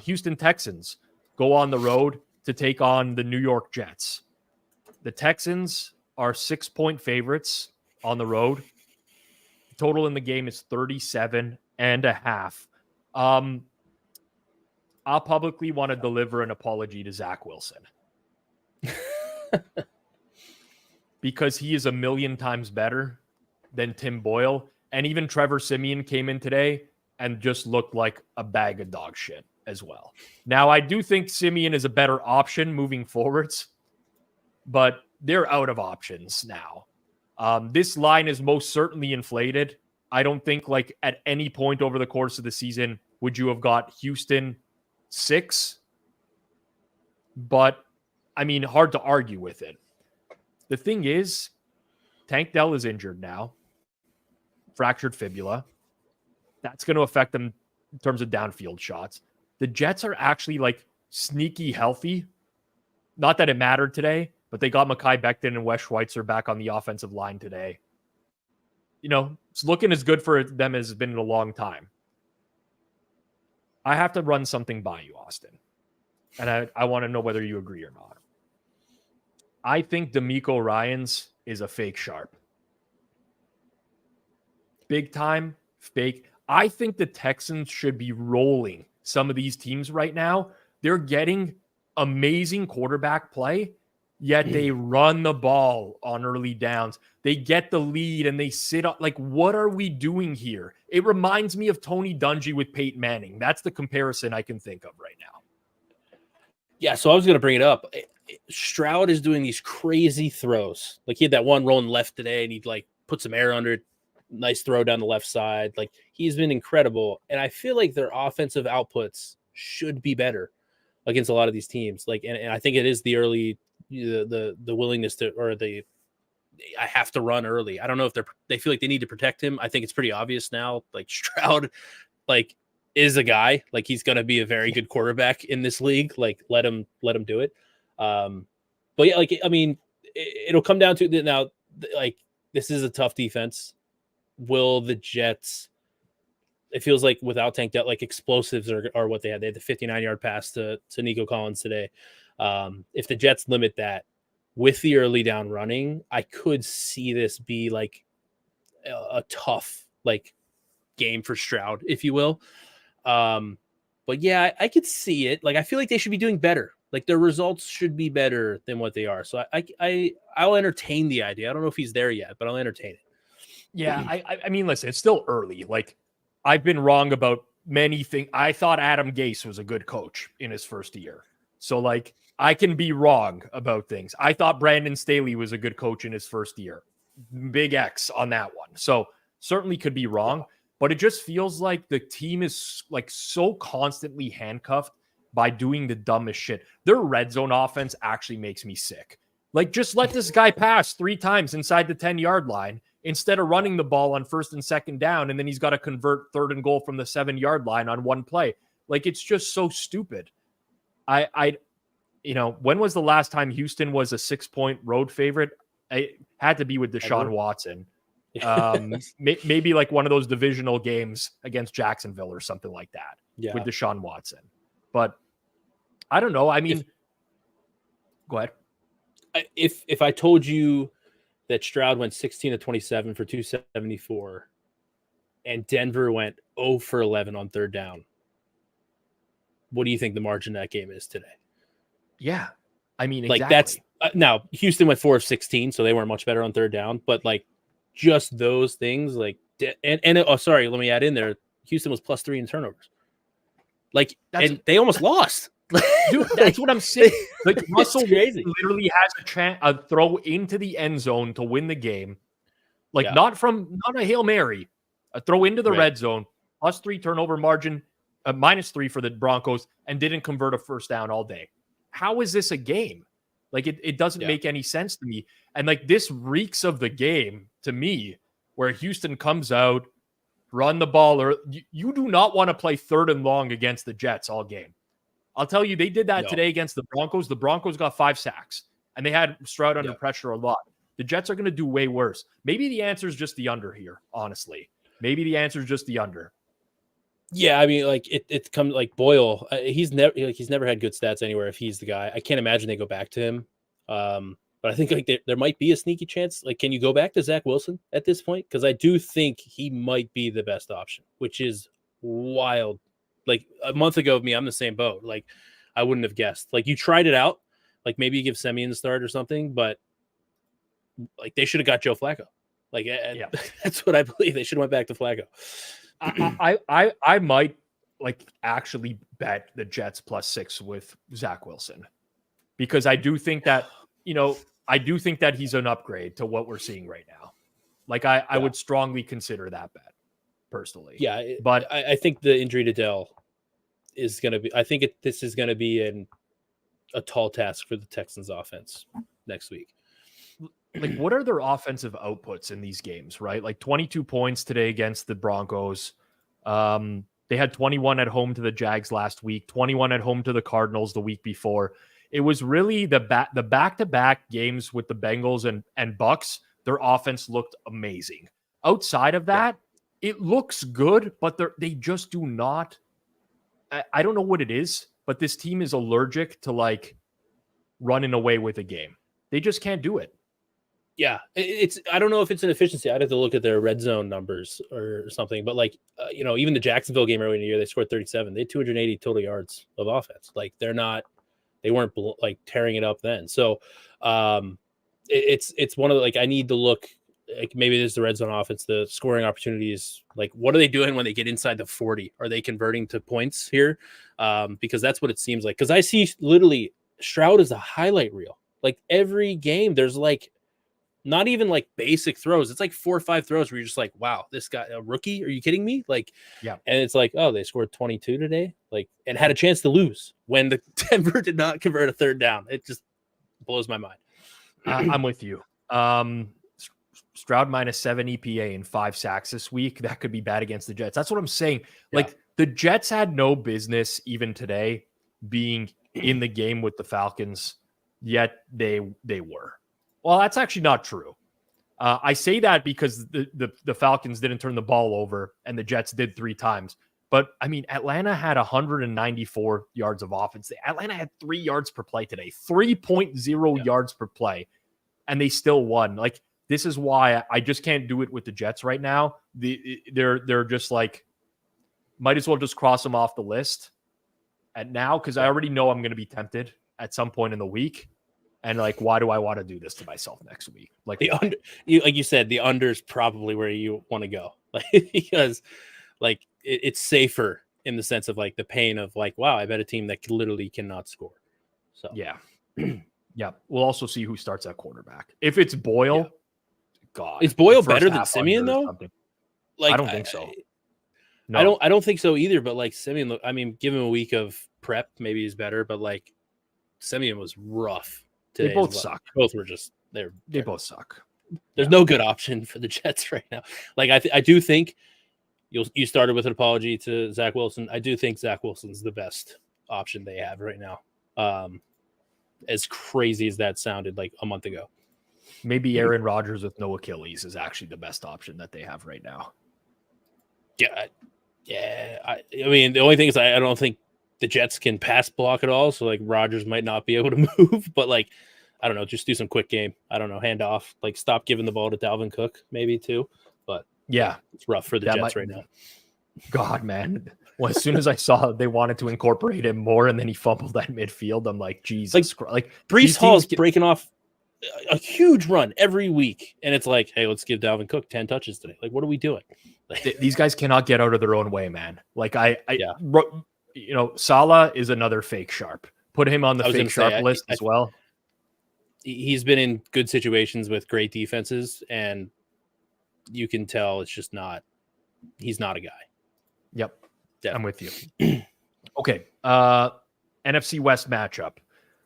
Houston Texans go on the road to take on the New York Jets. The Texans are 6-point favorites on the road. The total in the game is 37.5. I'll publicly want to deliver an apology to Zach Wilson because he is a million times better than Tim Boyle. And even Trevor Siemian came in today and just looked like a bag of dog shit as well. Now, I do think Siemian is a better option moving forwards, but they're out of options now. This line is most certainly inflated. I don't think at any point over the course of the season would you have got Houston 6, but I mean, hard to argue with it. The thing is, Tank Dell is injured now. Fractured fibula. That's going to affect them in terms of downfield shots. The Jets are actually sneaky healthy. Not that it mattered today, but they got Mekhi Becton and Wes Schweitzer back on the offensive line today. It's looking as good for them as it's been in a long time. I have to run something by you, Austin. And I want to know whether you agree or not. I think D'Amico Ryans is a fake sharp. Big time fake. I think the Texans should be rolling some of these teams right now. They're getting amazing quarterback play. yet they run the ball on early downs. They get the lead and they sit up. Like, what are we doing here? It reminds me of Tony Dungy with Peyton Manning. That's the comparison I can think of right now. Yeah, so I was going to bring it up. Stroud is doing these crazy throws. Like he had that one rolling left today, and he'd like put some air under it. Nice throw down the left side. Like he's been incredible, and I feel like their offensive outputs should be better against a lot of these teams. Like, and I think it is the early, the willingness to, or the I have to run early. I don't know if they feel like they need to protect him. I think it's pretty obvious now. Like Stroud, like is a guy, like he's going to be a very good quarterback in this league. Like let him do it. But yeah, like, I mean, it'll come down to now, like this is a tough defense. Will the Jets, it feels like without Tank Dell, like explosives are what they had. They had the 59-yard pass to Nico Collins today. If the Jets limit that with the early down running, I could see this be like a tough like game for Stroud, if you will. But yeah, I could see it. Like I feel like they should be doing better. Like their results should be better than what they are. So I'll entertain the idea. I don't know if he's there yet, but I'll entertain it. Yeah, I mean, listen, it's still early. Like I've been wrong about many things. I thought Adam Gase was a good coach in his first year. So like I can be wrong about things. I thought Brandon Staley was a good coach in his first year. Big X on that one. So certainly could be wrong, but it just feels like the team is like so constantly handcuffed by doing the dumbest shit. Their red zone offense actually makes me sick. Like just let this guy pass 3 times inside the 10-yard line instead of running the ball on first and second down. And then he's got to convert 3rd and goal from the 7-yard line on one play. Like it's just so stupid. When was the last time Houston was a 6-point road favorite? It had to be with Deshaun Watson. Maybe like one of those divisional games against Jacksonville or something like that with Deshaun Watson. But I don't know. I mean, go ahead. If I told you that Stroud went 16 of 27 for 274 and Denver went 0 for 11 on 3rd down, what do you think the margin of that game is today? Yeah. I mean, like exactly. That's now Houston went 4 of 16, so they weren't much better on 3rd down, but like just those things, like, sorry, let me add in there. Houston was +3 in turnovers. Like, and they almost lost. Dude, that's what I'm saying. Like Russell literally has a throw into the end zone to win the game. Like not a Hail Mary, a throw into the red zone, +3 turnover margin, -3 for the Broncos, and didn't convert a first down all day. How is this a game? Like it doesn't make any sense to me. And like this reeks of the game to me, where Houston comes out, run the ball, or you do not want to play 3rd and long against the Jets all game. I'll tell you, they did that today against the Broncos. The Broncos got 5 sacks, and they had Stroud under pressure a lot. The Jets are going to do way worse. Maybe the answer is just the under here, honestly. Maybe the answer is just the under. Yeah, I mean, like it comes like Boyle. He's never had good stats anywhere. If he's the guy, I can't imagine they go back to him. But I think like there might be a sneaky chance. Like, can you go back to Zach Wilson at this point? Because I do think he might be the best option, which is wild. Like a month ago of me, I'm the same boat. Like I wouldn't have guessed. Like you tried it out. Like maybe you give Semien the start or something, but like they should have got Joe Flacco. Like that's what I believe. They should have went back to Flacco. I might like actually bet the Jets +6 with Zach Wilson, because I do think that, he's an upgrade to what we're seeing right now. Like I would strongly consider that bet personally. Yeah. But I think the injury to Dell is going to be, this is going to be a tall task for the Texans offense next week. Like, what are their offensive outputs in these games, right? Like 22 points today against the Broncos. They had 21 at home to the Jags last week, 21 at home to the Cardinals the week before. It was really the back-to-back games with the Bengals and Bucks. Their offense looked amazing. Outside of that, it looks good, but they just do not. I don't know what it is, but this team is allergic to like running away with a game. They just can't do it. Yeah, I don't know if it's an efficiency. I'd have to look at their red zone numbers or something. But like, even the Jacksonville game early in the year, they scored 37. They had 280 total yards of offense. Like they're not They weren't like tearing it up then. So it's one of the, like, I need to look, like, maybe this is the red zone offense, the scoring opportunities. Like, what are they doing when they get inside the 40? Are they converting to points here? Because that's what it seems like. Because I see literally Stroud is a highlight reel. Like, every game, there's like not even like basic throws. It's like 4 or 5 throws where you're just like, wow, this guy, a rookie? Are you kidding me? Like, Yeah. And it's like, oh, they scored 22 today, like, and had a chance to lose when the Denver did not convert a third down. It just blows my mind. I'm with you. Stroud -7 EPA and 5 sacks this week. That could be bad against the Jets. That's what I'm saying. Like, the Jets had no business even today being in the game with the Falcons, yet they were. Well, that's actually not true. I say that because the Falcons didn't turn the ball over and the Jets did 3 times. But, I mean, Atlanta had 194 yards of offense. Atlanta had 3 yards per play today, 3.0 yards per play, and they still won. Like, this is why I just can't do it with the Jets right now. They're just like, might as well just cross them off the list at now, because I already know I'm going to be tempted at some point in the week. And, like, why do I want to do this to myself next week? Like, like you said, the under is probably where you want to go, like, because, like, it's safer in the sense of, like, the pain of, like, wow, I bet a team that literally cannot score. So yeah. Yeah. We'll also see who starts at quarterback. If it's Boyle, God. Is Boyle better than Simeon, though? Like, I don't think so. No. I don't think so either. But, like, Simeon, I mean, give him a week of prep, maybe he's better. But, like, Simeon was rough today. They both suck. Both were just they both suck. There's no good option for the Jets right now. Like, I do think you started with an apology to Zach Wilson. I do think Zach Wilson's the best option they have right now. As crazy as that sounded like a month ago. Maybe Aaron Rodgers with no Achilles is actually the best option that they have right now. Yeah. I mean, the only thing is I don't think the Jets can pass block at all. So, like, Rodgers might not be able to move, but, like, I don't know, just do some quick game. I don't know, hand off, like, stop giving the ball to Dalvin Cook maybe too. But yeah, it's rough for the Jets right now. God, man. Well, as soon as I saw they wanted to incorporate him more and then he fumbled at midfield, I'm like, Jesus Christ. Like, Breece Hall's breaking off a huge run every week. And it's like, hey, let's give Dalvin Cook 10 touches today. Like, what are we doing? These guys cannot get out of their own way, man. Like, Salah is another fake sharp. Put him on the fake sharp list as well. He's been in good situations with great defenses, and you can tell it's just not, he's not a guy. Yep. Yeah. I'm with you. Okay. NFC West matchup.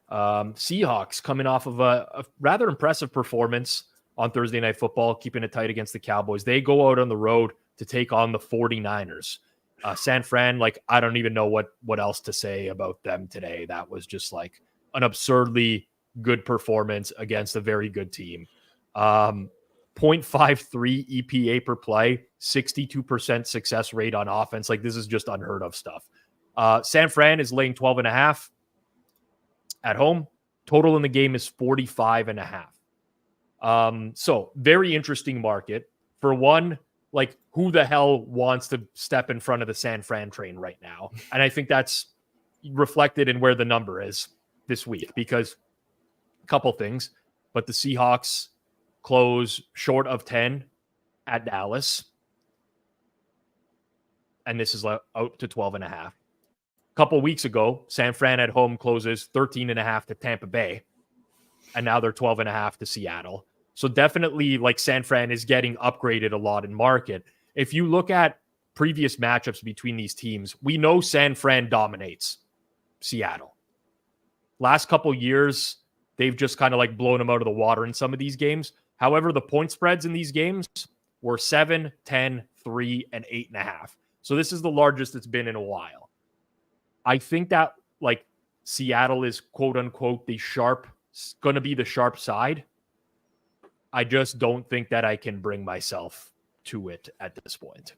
Seahawks coming off of a rather impressive performance on Thursday Night Football, keeping it tight against the Cowboys. They go out on the road to take on the 49ers. San Fran, like, I don't even know what else to say about them today. That was just like an absurdly good performance against a very good team. 0.53 EPA per play, 62% success rate on offense. Like, this is just unheard of stuff. San Fran is laying 12.5 at home. Total in the game is 45.5. So very interesting market. For one, like, who the hell wants to step in front of the San Fran train right now? And I think that's reflected in where the number is this week, because a couple things, but the Seahawks close short of 10 at Dallas. And this is out to 12.5. A couple weeks ago, San Fran at home closes 13.5 to Tampa Bay. And now they're 12.5 to Seattle. So definitely, like, San Fran is getting upgraded a lot in market. If you look at previous matchups between these teams, we know San Fran dominates Seattle. Last couple years, they've just kind of like blown them out of the water in some of these games. However, the point spreads in these games were 7, 10, 3, and 8.5. So this is the largest it's been in a while. I think that, like, Seattle is, quote unquote, going to be the sharp side. I just don't think that I can bring myself to it at this point.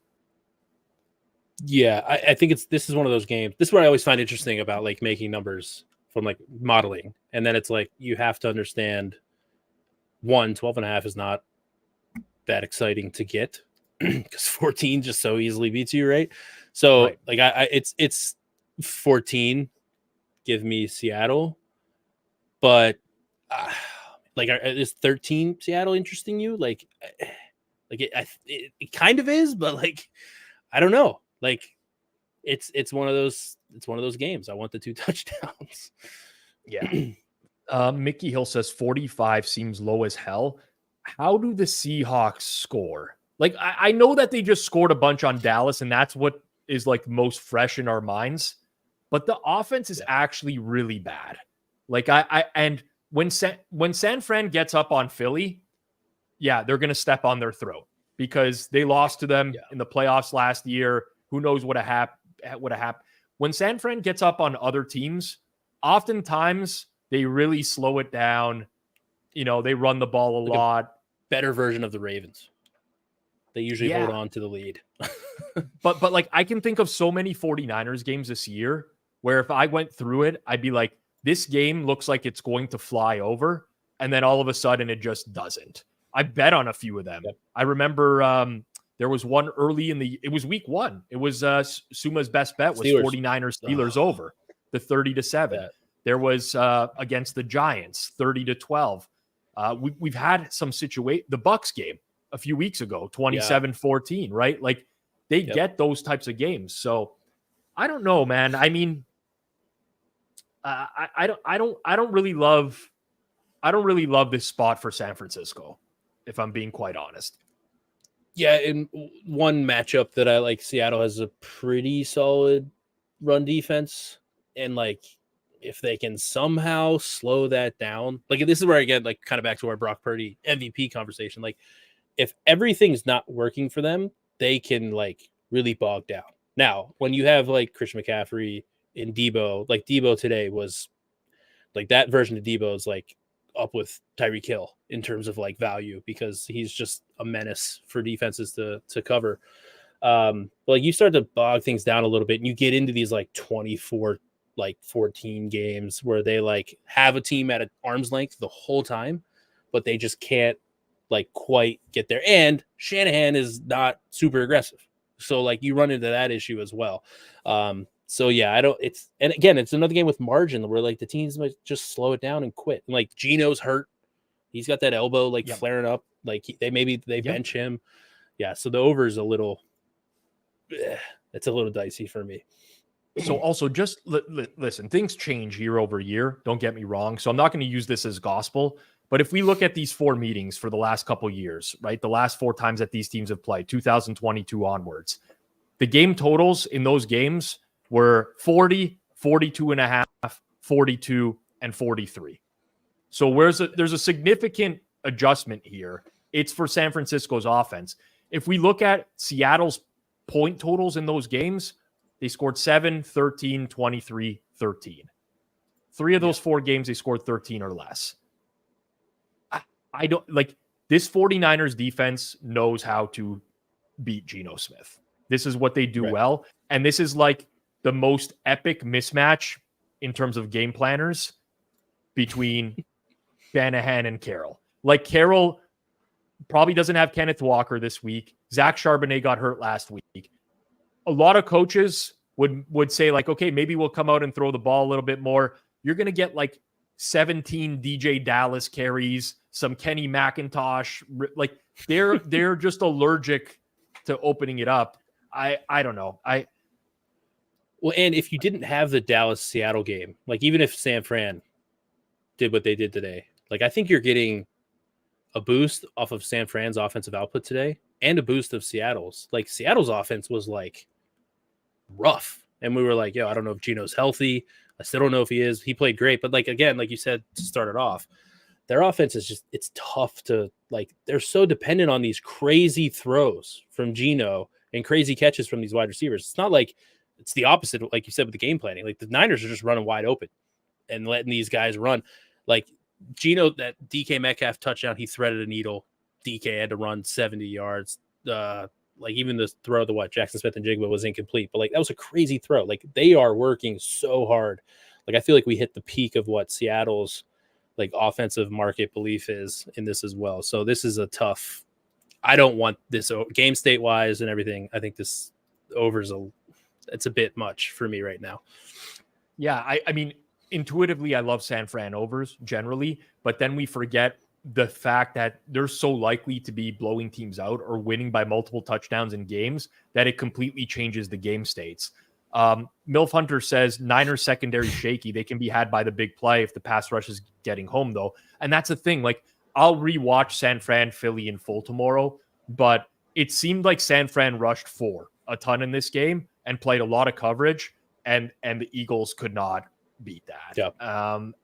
Yeah, I think this is one of those games. This is what I always find interesting about, like, making numbers from, like, modeling. And then it's like, you have to understand, 12.5 is not that exciting to get because 14 just so easily beats you, right? So, right. Like, it's 14. Give me Seattle. But is 13 Seattle interesting you? It kind of is, but I don't know. It's one of those games. I want the 2 touchdowns. Yeah. Mickey Hill says 45 seems low as hell. How do the Seahawks score? I know that they just scored a bunch on Dallas, and that's what is most fresh in our minds. But the offense is actually really bad. And when San Fran gets up on Philly, yeah, they're going to step on their throat because they lost to them in the playoffs last year. Who knows what would have happened? When San Fran gets up on other teams, oftentimes they really slow it down. They run the ball a lot. Better version of the Ravens. They usually hold on to the lead. but I can think of so many 49ers games this year where if I went through it, I'd be like, this game looks like it's going to fly over. And then all of a sudden it just doesn't. I bet on a few of them. Yep. I remember there was one early it was week 1. It was Suma's best bet was Steelers. 49ers Steelers over the 30-7. Yeah. There was against the Giants 30-12. We've had some the Bucks game a few weeks ago, 27-14, right? They get those types of games. So I don't know, man. I mean, I don't really love this spot for San Francisco, if I'm being quite honest. Yeah, in one matchup that I like, Seattle has a pretty solid run defense, and if they can somehow slow that down, this is where I get kind of back to our Brock Purdy MVP conversation. If everything's not working for them, they can really bog down. Now, when you have Christian McCaffrey and Debo, Debo today was that version of Debo is up with Tyreek Hill in terms of value because he's just a menace for defenses to cover. But you start to bog things down a little bit, and you get into these 24 14 games where they have a team at an arm's length the whole time, but they just can't quite get there. And Shanahan is not super aggressive. So you run into that issue as well. So yeah, it's another game with margin where the teams might just slow it down and quit. And Gino's hurt. He's got that elbow flaring up. They bench him. Yeah. So the over is it's a little dicey for me. So also just listen, things change year over year. Don't get me wrong. So I'm not going to use this as gospel, but if we look at these 4 meetings for the last couple of years, right? The last 4 times that these teams have played, 2022 onwards, the game totals in those games were 40, 42.5, 42, and 43. So there's a significant adjustment here. It's for San Francisco's offense. If we look at Seattle's point totals in those games, they scored 7, 13, 23, 13. 3 of those 4 games, they scored 13 or less. I don't this 49ers defense knows how to beat Geno Smith. This is what they do well. And this is the most epic mismatch in terms of game planners between Shanahan and Carroll. Carroll probably doesn't have Kenneth Walker this week. Zach Charbonnet got hurt last week. A lot of coaches would say okay, maybe we'll come out and throw the ball a little bit more. You're going to get 17 DJ Dallas carries, some Kenny McIntosh. They're just allergic to opening it up. I don't know. Well, and if you didn't have the Dallas-Seattle game, even if San Fran did what they did today, I think you're getting a boost off of San Fran's offensive output today and a boost of Seattle's. Seattle's offense was rough. And we were I don't know if Gino's healthy. I still don't know if he is. He played great. But again, you said to start it off, their offense is just, it's tough to they're so dependent on these crazy throws from Gino and crazy catches from these wide receivers. It's not it's the opposite, like you said, with the game planning. The Niners are just running wide open and letting these guys run. Gino, that DK Metcalf touchdown, he threaded a needle. DK had to run 70 yards. Even the throw to Jackson Smith and Jigba was incomplete, but that was a crazy throw. They are working so hard. I feel we hit the peak of what Seattle's offensive market belief is in this as well. So this is a tough. I don't want this game state wise and everything. I think this overs it's a bit much for me right now. Yeah, I mean, intuitively, I love San Fran overs generally, but then we forget the fact that they're so likely to be blowing teams out or winning by multiple touchdowns in games that it completely changes the game states. Milf Hunter says Niners secondary shaky. They can be had by the big play if the pass rush is getting home, though. And that's the thing. Like, I'll rewatch San Fran, Philly in full tomorrow, but it seemed like San Fran rushed for a ton in this game and played a lot of coverage, and the Eagles could not beat that. Yeah.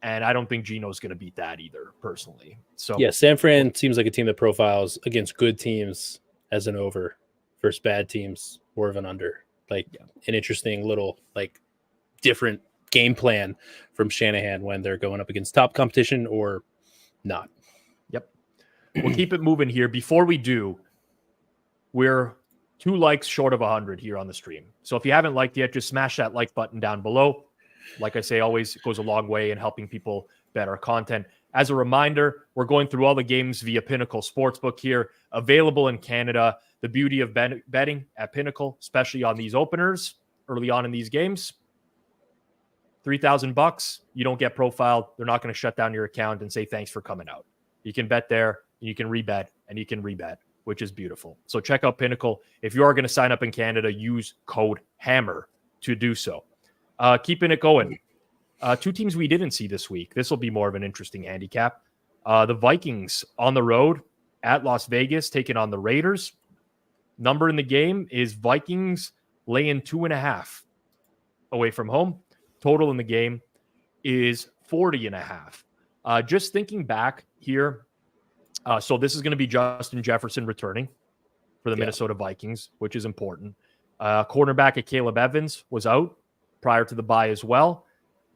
And I don't think Geno's going to beat that either, personally. So yeah, San Fran seems like a team that profiles against good teams as an over versus bad teams more of an under. Like an interesting little like different game plan from Shanahan when they're going up against top competition or not. Yep. We'll keep it moving here. Before we do, we're 2 likes short of 100 here on the stream. So if you haven't liked yet, just smash that like button down below. Like I say, always goes a long way in helping people bet our content. As a reminder, we're going through all the games via Pinnacle Sportsbook here, available in Canada. The beauty of betting at Pinnacle, especially on these openers early on in these games, $3,000, you don't get profiled. They're not going to shut down your account and say thanks for coming out. You can bet there, and you can rebet, and you can rebet, which is beautiful. So check out Pinnacle. If you are going to sign up in Canada, use code HAMMER to do so. Keeping it going. 2 teams we didn't see this week. This will be more of an interesting handicap. The Vikings on the road at Las Vegas, taking on the Raiders. Number in the game is Vikings laying 2.5 away from home. Total in the game is 40.5. Just thinking back here. So this is going to be Justin Jefferson returning for the Minnesota Vikings, which is important. Cornerback at Caleb Evans was out prior to the bye as well.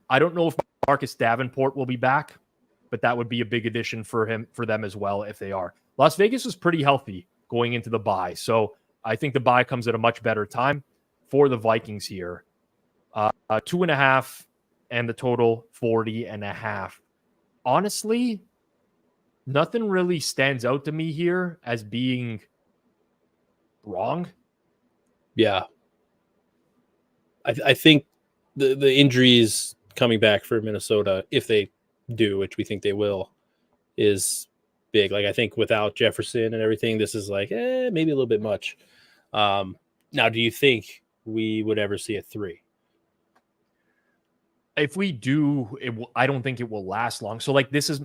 I don't know if Marcus Davenport will be back, but that would be a big addition for them as well if they are. Las Vegas was pretty healthy going into the bye, so I think the bye comes at a much better time for the Vikings here. 2.5 and the total 40.5. Honestly, nothing really stands out to me here as being wrong. Yeah. I think the injuries coming back for Minnesota, if they do, which we think they will, is big. Like, I think without Jefferson and everything, this is like, maybe a little bit much. Now, do you think we would ever see a 3? If we do, I don't think it will last long. So, like, this is,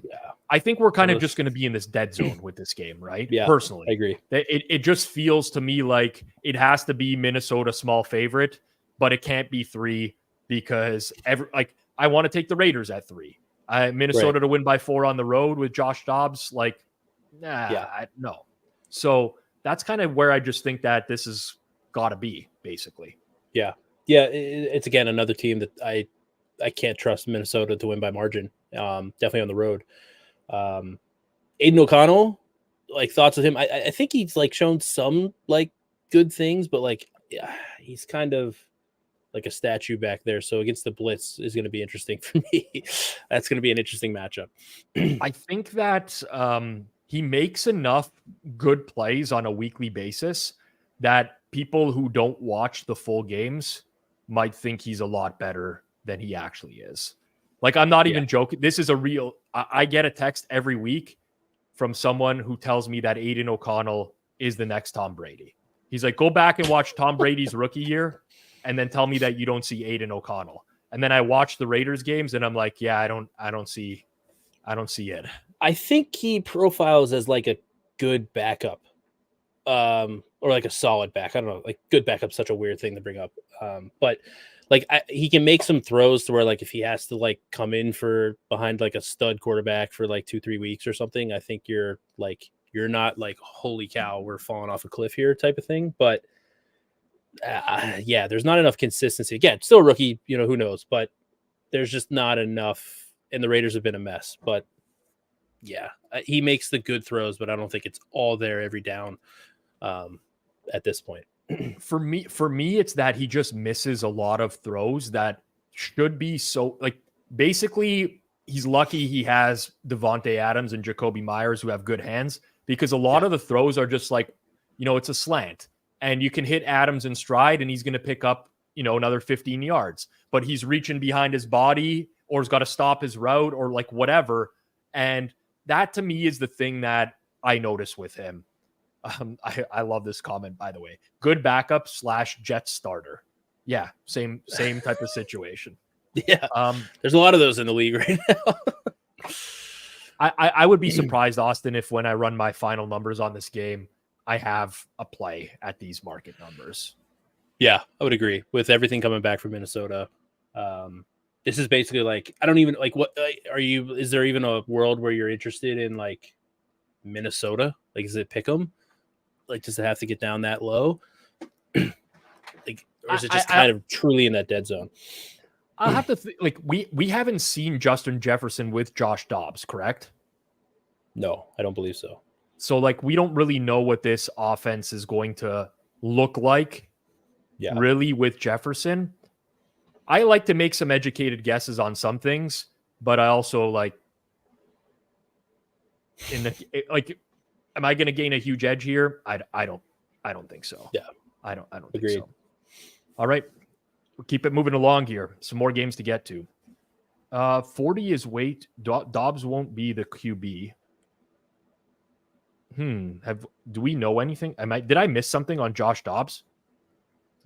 I think we're kind of just going to be in this dead zone with this game, right? Yeah, personally, I agree. It just feels to me like it has to be Minnesota small favorite, but it can't be 3 because I want to take the Raiders at 3. Minnesota to win by 4 on the road with Josh Dobbs, like, no. So that's kind of where I just think that this has got to be, basically. Yeah. It's again another team that I can't trust Minnesota to win by margin. Definitely on the road. Aiden O'Connell, like, thoughts of him. I think he's like shown some like good things, but like, he's kind of like a statue back there. So against the blitz is going to be interesting for me. That's going to be an interesting matchup. I think that he makes enough good plays on a weekly basis that people who don't watch the full games might think he's a lot better than he actually is. Like, I'm not even joking. This is a real, I get a text every week from someone who tells me that Aiden O'Connell is the next Tom Brady. He's like, go back and watch Tom Brady's rookie year and then tell me that you don't see Aiden O'Connell. And then I watch the Raiders games and I'm like, yeah, I don't see it. I think he profiles as like a good backup. Or like a solid back. I don't know. Like, good backup's such a weird thing to bring up. But like, he can make some throws to where, like, if he has to like come in for behind like a stud quarterback for like 2-3 weeks or something, I think you're not like, holy cow, we're falling off a cliff here type of thing. But there's not enough consistency. Again, still a rookie, who knows, but there's just not enough. And the Raiders have been a mess, but he makes the good throws, but I don't think it's all there every down at this point. For me, it's that he just misses a lot of throws that should be so, like, basically he's lucky he has Devontae Adams and Jacoby Myers who have good hands, because a lot of the throws are just like, it's a slant and you can hit Adams in stride and he's going to pick up, another 15 yards, but he's reaching behind his body or has got to stop his route or like whatever. And that to me is the thing that I notice with him. I love this comment, by the way. Good backup / Jet starter. Yeah, same type of situation. Yeah, there's a lot of those in the league right now. I would be surprised, Austin, if when I run my final numbers on this game, I have a play at these market numbers. Yeah, I would agree with everything coming back from Minnesota. This is basically like, I don't even like what are you, is there even a world where you're interested in like Minnesota? Like, is it pick 'em? Like, does it have to get down that low? Like, or is it just kind of truly in that dead zone? I'll have to like we haven't seen Justin Jefferson with Josh Dobbs, correct? No, I don't believe so. So like we don't really know what this offense is going to look like. Yeah, really with Jefferson. I like to make some educated guesses on some things, but I also like am I going to gain a huge edge here? I don't think so. Yeah, I don't think Agreed. so. All right. We'll keep it moving along here. Some more games to get to. 40 is weight. Dobbs won't be the QB. Do we know anything? Did I miss something on Josh Dobbs?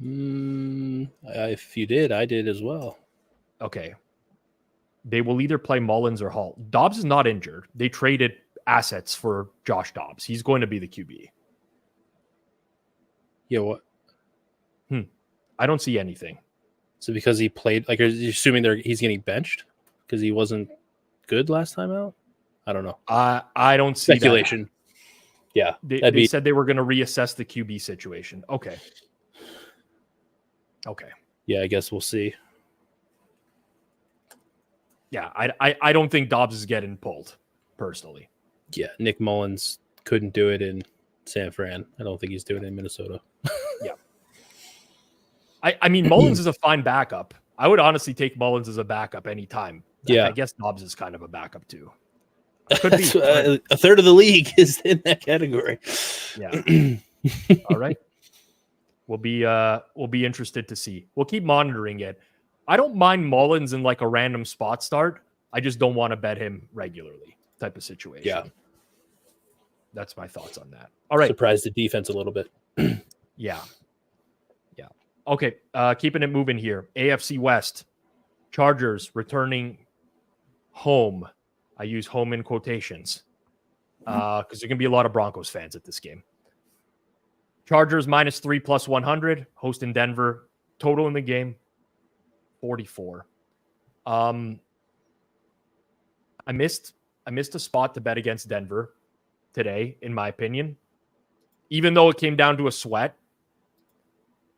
If you did, I did as well. Okay. They will either play Mullins or Hall. Dobbs is not injured. They traded assets for Josh Dobbs. He's going to be the QB. Yeah, what? I don't see anything. So because he played, like, are you assuming he's getting benched because he wasn't good last time out? I don't know. I don't see speculation. That. Yeah, they said they were going to reassess the QB situation. Okay. Yeah, I guess we'll see. Yeah, I don't think Dobbs is getting pulled, personally. Yeah, Nick Mullins couldn't do it in San Fran. I don't think he's doing it in Minnesota. Yeah. I mean, Mullins is a fine backup. I would honestly take Mullins as a backup anytime. Yeah. I guess Dobbs is kind of a backup too. Could be. A third of the league is in that category. Yeah. All right. We'll be interested to see. We'll keep monitoring it. I don't mind Mullins in like a random spot start. I just don't want to bet him regularly type of situation. Yeah. That's my thoughts on that. All right. Surprised the defense a little bit. Yeah. Okay. Keeping it moving here. AFC West. Chargers returning home. I use home in quotations because there can be a lot of Broncos fans at this game. Chargers -3 + 100, hosting Denver. Total in the game, 44. I missed a spot to bet against Denver today, in my opinion. Even though it came down to a sweat,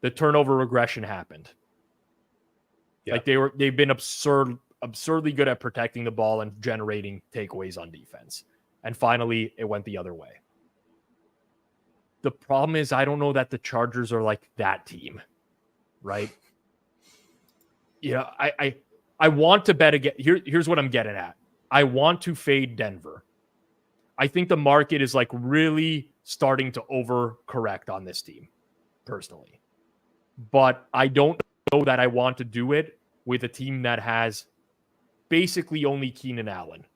the turnover regression happened. Yeah. Like they've been absurdly good at protecting the ball and generating takeaways on defense. And finally, it went the other way. The problem is I don't know that the Chargers are like that team, right? Yeah, I want to bet again. Here's what I'm getting at. I want to fade Denver. I think the market is like really starting to overcorrect on this team, personally. But I don't know that I want to do it with a team that has basically only Keenan Allen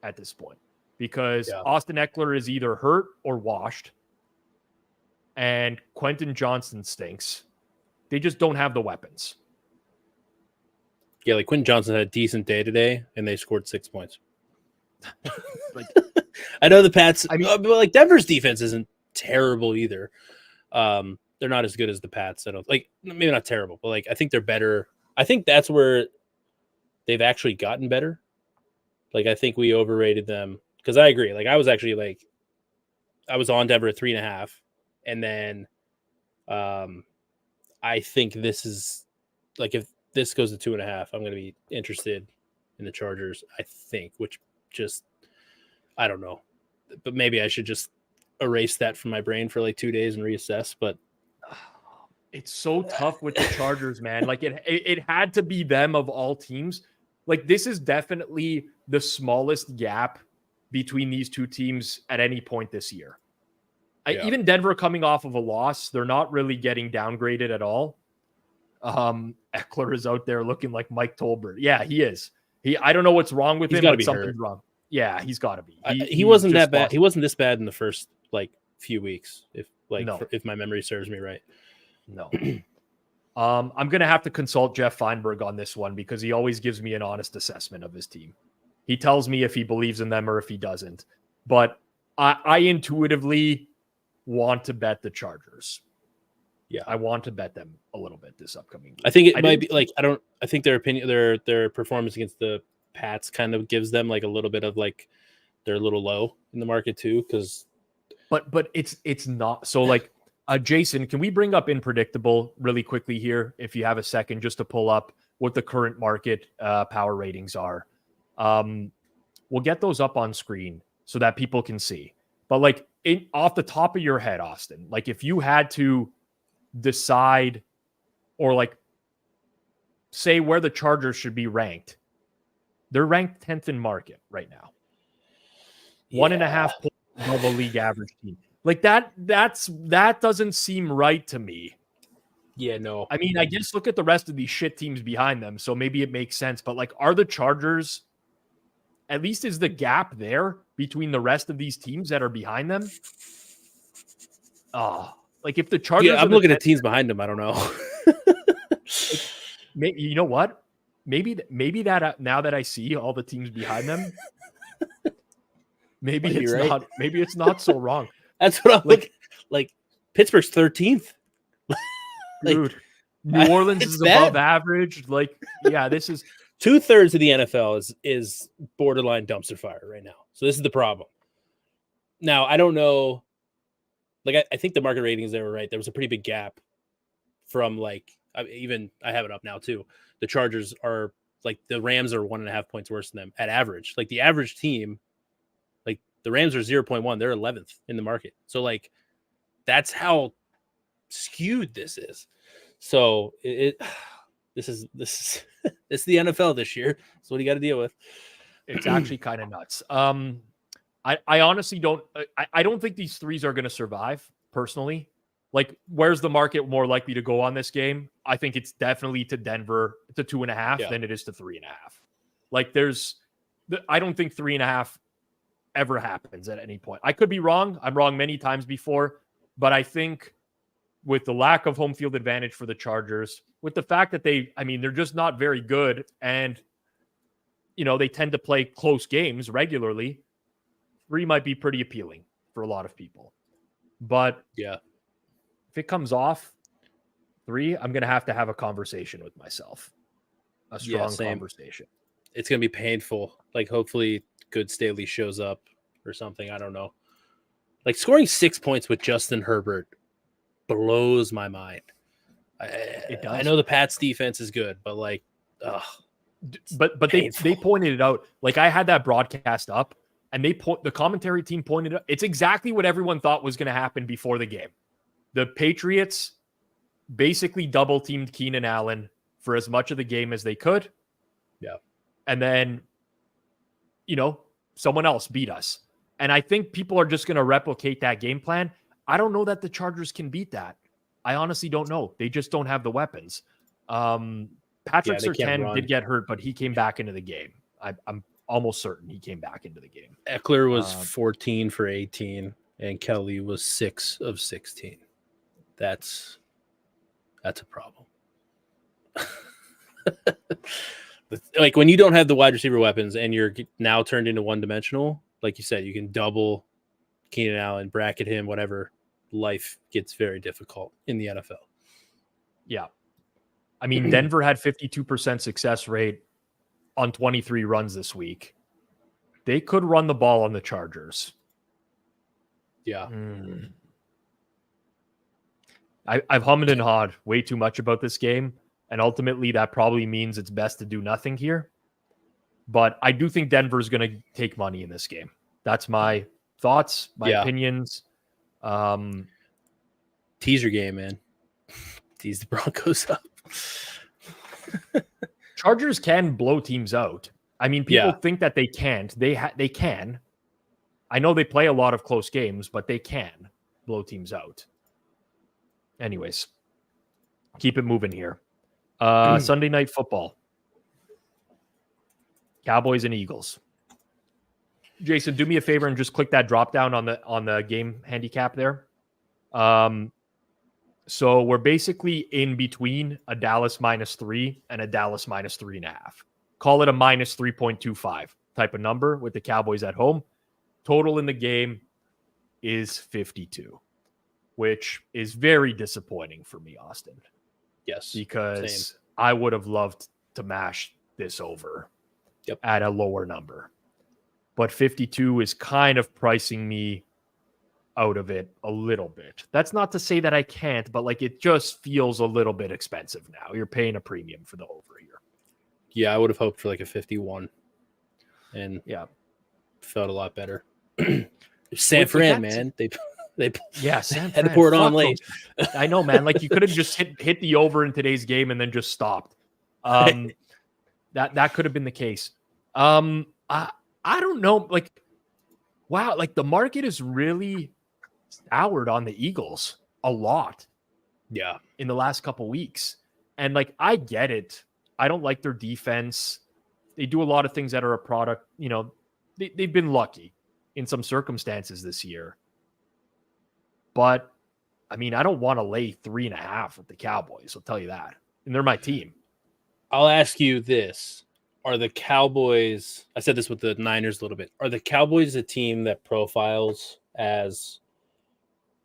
at this point. Because Austin Eckler is either hurt or washed. And Quentin Johnson stinks. They just don't have the weapons. Yeah, like Quentin Johnson had a decent day today, and they scored 6 points. Like, I know the Pats, but like Denver's defense isn't terrible either. They're not as good as the Pats. I don't like, maybe not terrible, but like I think they're better. I think that's where they've actually gotten better. Like I think we overrated them because I agree. Like I was actually like, I was on Denver at 3.5, and then I think this is like if this goes to 2.5, I'm going to be interested in the Chargers. I think, which just I don't know, but maybe I should just erase that from my brain for like 2 days and reassess. But it's so tough with the Chargers, man. Like it had to be them of all teams. Like this is definitely the smallest gap between these two teams at any point this year. Even Denver coming off of a loss, they're not really getting downgraded at all. Eckler is out there looking like Mike Tolbert. Yeah, he is. I don't know what's wrong with He's him, gotta but be something's hurt. wrong. Yeah, he's got to be. He wasn't that just bad. lost. He wasn't this bad in the first like few weeks, No. if my memory serves me right. No. I'm going to have to consult Jeff Feinberg on this one because he always gives me an honest assessment of his team. He tells me if he believes in them or if he doesn't. But I intuitively want to bet the Chargers. Yeah, I want to bet them a little bit this upcoming week. I think it might be like I think their opinion, their performance against the Pats kind of gives them like a little bit of like they're a little low in the market too. Because but it's not so like Jason. Can we bring up Unpredictable really quickly here if you have a second just to pull up what the current market power ratings are? We'll get those up on screen so that people can see. But like off the top of your head, Austin, like if you had to decide or like say where the Chargers should be ranked, they're ranked 10th in market right now. 1.5 points above a league average team. Like that doesn't seem right to me. Yeah, no. I mean, I guess look at the rest of these shit teams behind them. So maybe it makes sense. But like, are the Chargers, at least is the gap there between the rest of these teams that are behind them? Like if the Chargers, I'm looking at teams behind them. I don't know. Maybe, you know what? Maybe that now that I see all the teams behind them, maybe it's right. not. Maybe it's not so wrong. That's what I'm like. Pittsburgh's 13th. Dude, New Orleans is above average. Like, yeah, this is 2/3 of the NFL is borderline dumpster fire right now. So this is the problem. Now I don't know. Like I think the market ratings they were right. There was a pretty big gap from like I have it up now too. The Chargers are like the Rams are 1.5 points worse than them at average. Like the average team, like the Rams are 0.1. They're 11th in the market. So like that's how skewed this is. So this is it's the NFL this year. That's what you got to deal with. It's actually kind of nuts. I honestly don't. I don't think these threes are going to survive personally. Like, where's the market more likely to go on this game? I think it's definitely to Denver to 2.5 than it is to 3.5. Like, I don't think 3.5 ever happens at any point. I could be wrong. I'm wrong many times before, but I think with the lack of home field advantage for the Chargers, with the fact that they're just not very good, and they tend to play close games regularly. 3 might be pretty appealing for a lot of people, but yeah. If it comes off 3, I'm going to have a conversation with myself. A strong conversation. It's going to be painful. Like, hopefully Good Staley shows up or something. I don't know. Like, scoring 6 points with Justin Herbert blows my mind. It does. I know the Pats defense is good, but like, but they pointed it out. Like, I had that broadcast up, and the commentary team pointed out. It's exactly what everyone thought was going to happen before the game. The Patriots basically double-teamed Keenan Allen for as much of the game as they could. Yeah. And then, someone else beat us. And I think people are just going to replicate that game plan. I don't know that the Chargers can beat that. I honestly don't know. They just don't have the weapons. Patrick Surtain did get hurt, but he came back into the game. I'm almost certain he came back into the game. Eckler was 14 for 18, and Kelly was 6 of 16. That's a problem. Like when you don't have the wide receiver weapons and you're now turned into one-dimensional, like you said, you can double Keenan Allen, bracket him, whatever. Life gets very difficult in the NFL. Yeah. I mean, Denver had 52% success rate on 23 runs this week. They could run the ball on the Chargers. Yeah. I've hummed and hawed way too much about this game, and ultimately that probably means it's best to do nothing here. But I do think Denver's going to take money in this game. That's my thoughts, my opinions. Tease your game, man. Tease the Broncos up. Chargers can blow teams out. I mean, people think that they can't. They can. I know they play a lot of close games, but they can blow teams out. Anyways, keep it moving here. Sunday Night Football. Cowboys and Eagles. Jason, do me a favor and just click that drop down on the game handicap there. So we're basically in between a Dallas -3 and a Dallas -3.5. Call it a -3.25 type of number with the Cowboys at home. Total in the game is 52, which is very disappointing for me, Austin. Yes. Because same. I would have loved to mash this over at a lower number. But 52 is kind of pricing me out of it a little bit. That's not to say that I can't, but like it just feels a little bit expensive now. You're paying a premium for the over here. Yeah, I would have hoped for like a 51. And felt a lot better. San Fran, man. They San had Fran. to pour it on late. I know, man. Like you could have just hit the over in today's game and then just stopped. That could have been the case. I don't know. Like, wow, like the market is really soured on the Eagles a lot. Yeah. In the last couple weeks. And like, I get it. I don't like their defense. They do a lot of things that are a product, they've been lucky in some circumstances this year. But I mean, I don't want to lay 3.5 with the Cowboys. I'll tell you that. And they're my team. I'll ask you this. Are the Cowboys, I said this with the Niners a little bit, are the Cowboys a team that profiles as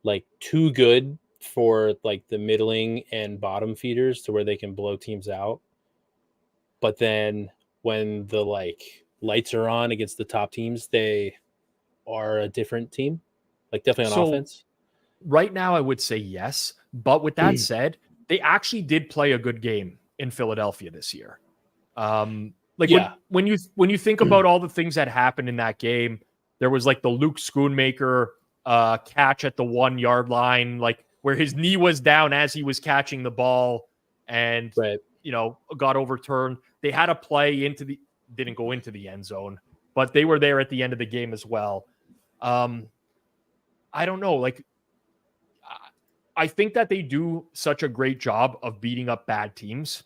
like too good for like the middling and bottom feeders to where they can blow teams out? But then when the like lights are on against the top teams, they are a different team, like definitely on offense? Right now, I would say yes. But with that said, they actually did play a good game in Philadelphia this year. When you think about all the things that happened in that game, there was like the Luke Schoonmaker catch at the 1 yard line, like where his knee was down as he was catching the ball and, got overturned. They had a play didn't go into the end zone, but they were there at the end of the game as well. I don't know. Like, I think that they do such a great job of beating up bad teams.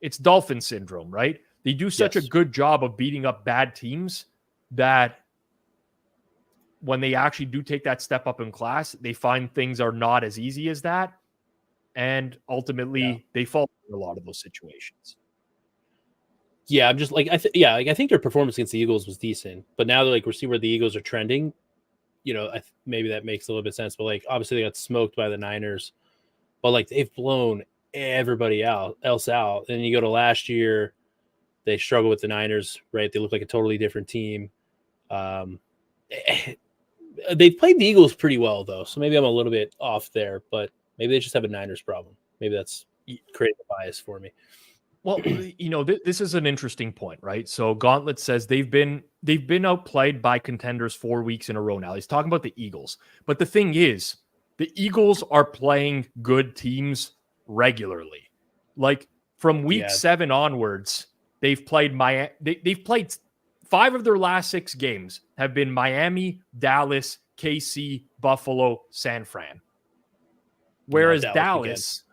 It's Dolphin syndrome, right? They do such a good job of beating up bad teams that when they actually do take that step up in class, they find things are not as easy as that. And ultimately, they fall in a lot of those situations. Yeah, I'm just like, I think their performance against the Eagles was decent. But now we're seeing where the Eagles are trending. Maybe that makes a little bit of sense. But like, obviously, they got smoked by the Niners. But like, they've blown everybody else out. And you go to last year, they struggle with the Niners, right? They look like a totally different team. They played the Eagles pretty well, though. So maybe I'm a little bit off there, but maybe they just have a Niners problem. Maybe that's creating a bias for me. Well, this is an interesting point, right? So Gauntlet says they've been outplayed by contenders 4 weeks in a row now. He's talking about the Eagles. But the thing is, the Eagles are playing good teams regularly. Like from week 7 onwards, they've played they've played 5 of their last 6 games have been Miami, Dallas, KC, Buffalo, San Fran. Whereas Dallas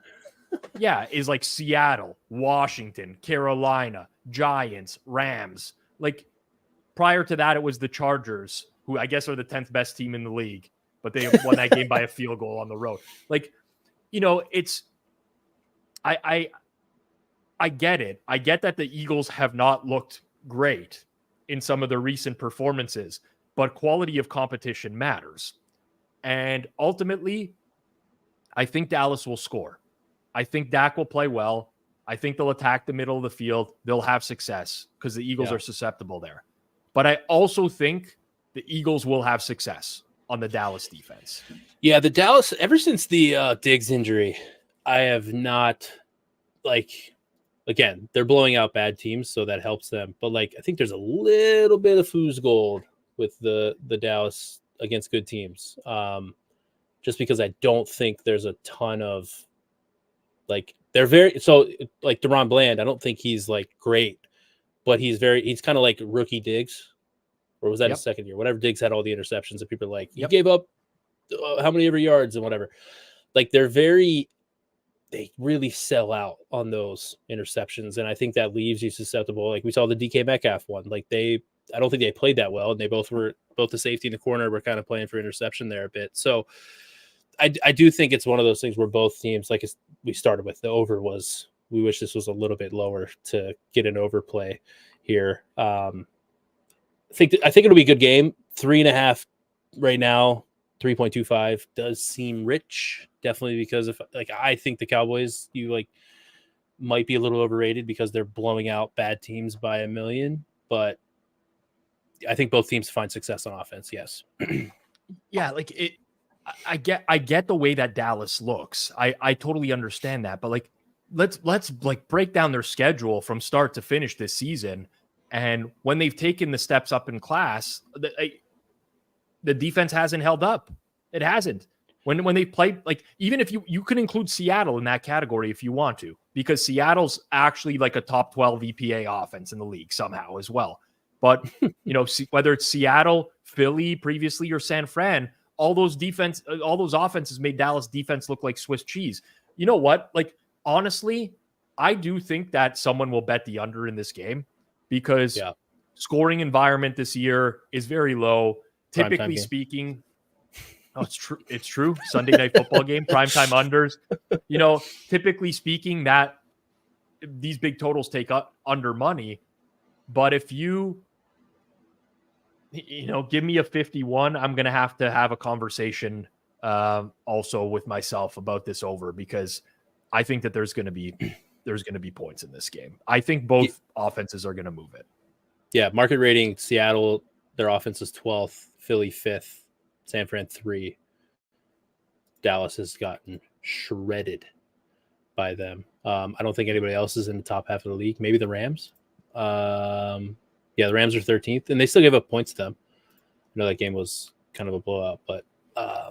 is like Seattle, Washington, Carolina, Giants, Rams. Like prior to that, it was the Chargers, who I guess are the 10th best team in the league, but they won that game by a field goal on the road. Like, it's I get it. I get that the Eagles have not looked great in some of their recent performances, but quality of competition matters. And ultimately, I think Dallas will score. I think Dak will play well. I think they'll attack the middle of the field. They'll have success because the Eagles are susceptible there. But I also think the Eagles will have success on the Dallas defense. Yeah, the Dallas, ever since the Diggs injury, I have not, again, they're blowing out bad teams, so that helps them. But, I think there's a little bit of fool's gold with the Dallas against good teams. Just because I don't think there's a ton of, they're very, so, Deron Bland, I don't think he's, great, but he's kind of like rookie Diggs. Or was that his second year? Whatever, Diggs had all the interceptions, and people are like, you gave up how many ever yards and whatever. They're very they really sell out on those interceptions, and I think that leaves you susceptible. Like we saw the DK Metcalf one. Like I don't think they played that well, and they both the safety and the corner were kind of playing for interception there a bit. So I do think it's one of those things where both teams, like we started with, the over was, we wish this was a little bit lower to get an overplay here. I think it'll be a good game. 3.5 right now. 3.25 does seem rich, definitely, because of, like, I think the Cowboys, might be a little overrated because they're blowing out bad teams by a million, but I think both teams find success on offense. Yes. Yeah. Like I get the way that Dallas looks. I totally understand that, but like, let's break down their schedule from start to finish this season. And when they've taken the steps up in class, the defense hasn't held up. It hasn't. When they played, like, even if you can include Seattle in that category if you want to, because Seattle's actually like a top 12 EPA offense in the league somehow as well. But, whether it's Seattle, Philly previously, or San Fran, all those offenses made Dallas defense look like Swiss cheese. You know what? Like, honestly, I do think that someone will bet the under in this game because scoring environment this year is very low. Typically speaking, it's true. It's true. Sunday night football game, primetime unders. Typically speaking, that these big totals take up under money. But if you give me a 51, I'm going to have a conversation also with myself about this over, because I think that there's going to be points in this game. I think both offenses are going to move it. Yeah, market rating, Seattle, their offense is 12th, Philly 5th, San Fran 3. Dallas has gotten shredded by them. I don't think anybody else is in the top half of the league. Maybe the Rams. The Rams are 13th, and they still give up points to them. I know that game was kind of a blowout, but I